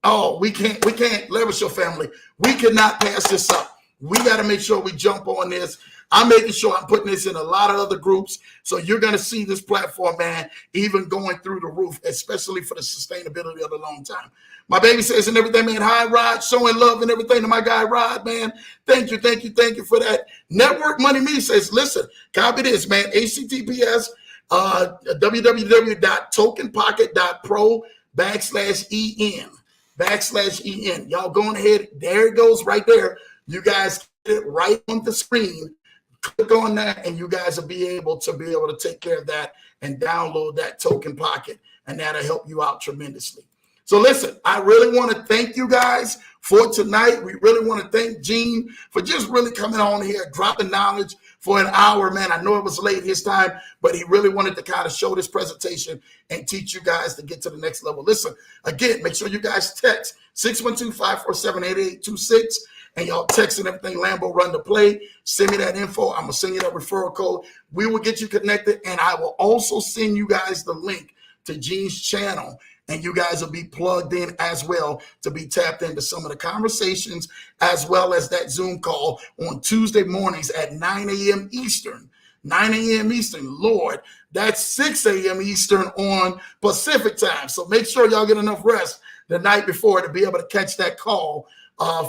Oh, we can't leverage your family. We cannot pass this up. We got to make sure we jump on this. I'm making sure I'm putting this in a lot of other groups. So you're going to see this platform, man, even going through the roof, especially for the sustainability of the long time. My baby says and everything, man. Hi, Rod, showing love and everything to my guy, Rod, man. Thank you for that. Network Money Me says, listen, copy this, man. HTTPS, www.tokenpocket.pro/EN. Y'all going ahead. There it goes right there. You guys get it right on the screen. Click on that, and you guys will be able to take care of that and download that Token Pocket, and that'll help you out tremendously. So listen, I really want to thank you guys for tonight. We really want to thank Gene for just really coming on here, dropping knowledge for an hour, man. I know it was late his time, but he really wanted to kind of show this presentation and teach you guys to get to the next level. Listen, again, make sure you guys text 612-547-8826. And y'all texting everything, Lambo Run the Play. Send me that info. I'm going to send you that referral code. We will get you connected, and I will also send you guys the link to Gene's channel, and you guys will be plugged in as well to be tapped into some of the conversations, as well as that Zoom call on Tuesday mornings at 9 a.m. Eastern. 9 a.m. Eastern. Lord, that's 6 a.m. Eastern on Pacific time. So make sure y'all get enough rest the night before to be able to catch that call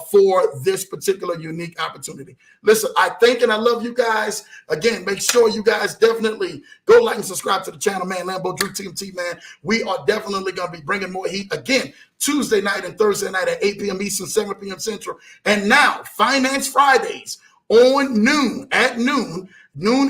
for this particular unique opportunity. Listen, I thank and I love you guys. Again, make sure you guys definitely go like and subscribe to the channel, man. Lambo Drew TMT, man. We are definitely going to be bringing more heat again Tuesday night and Thursday night at 8 p.m. Eastern, 7 p.m. Central. And now, Finance Fridays on noon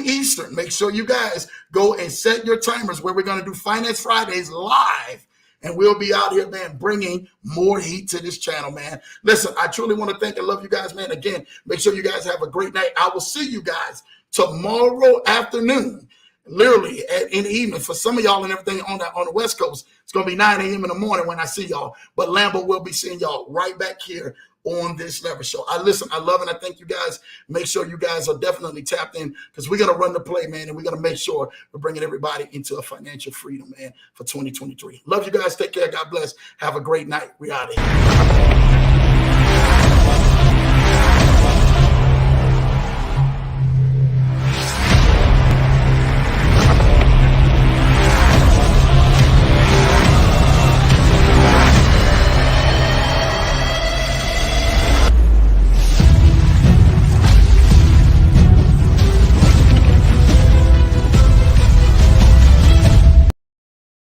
Eastern. Make sure you guys go and set your timers where we're going to do Finance Fridays live. And we'll be out here, man, bringing more heat to this channel, man. Listen, I truly want to thank and love you guys, man. Again, make sure you guys have a great night. I will see you guys tomorrow afternoon, literally in the evening. For some of y'all and everything on the West Coast, it's going to be 9 a.m. in the morning when I see y'all. But Lambo will be seeing y'all right back here on this Lever Show. I love and I thank you guys. Make sure you guys are definitely tapped in, because we're going to run the play, man, and we're going to make sure we're bringing everybody into a financial freedom, man, for 2023. Love you guys. Take care. God bless. Have a great night. We out of here.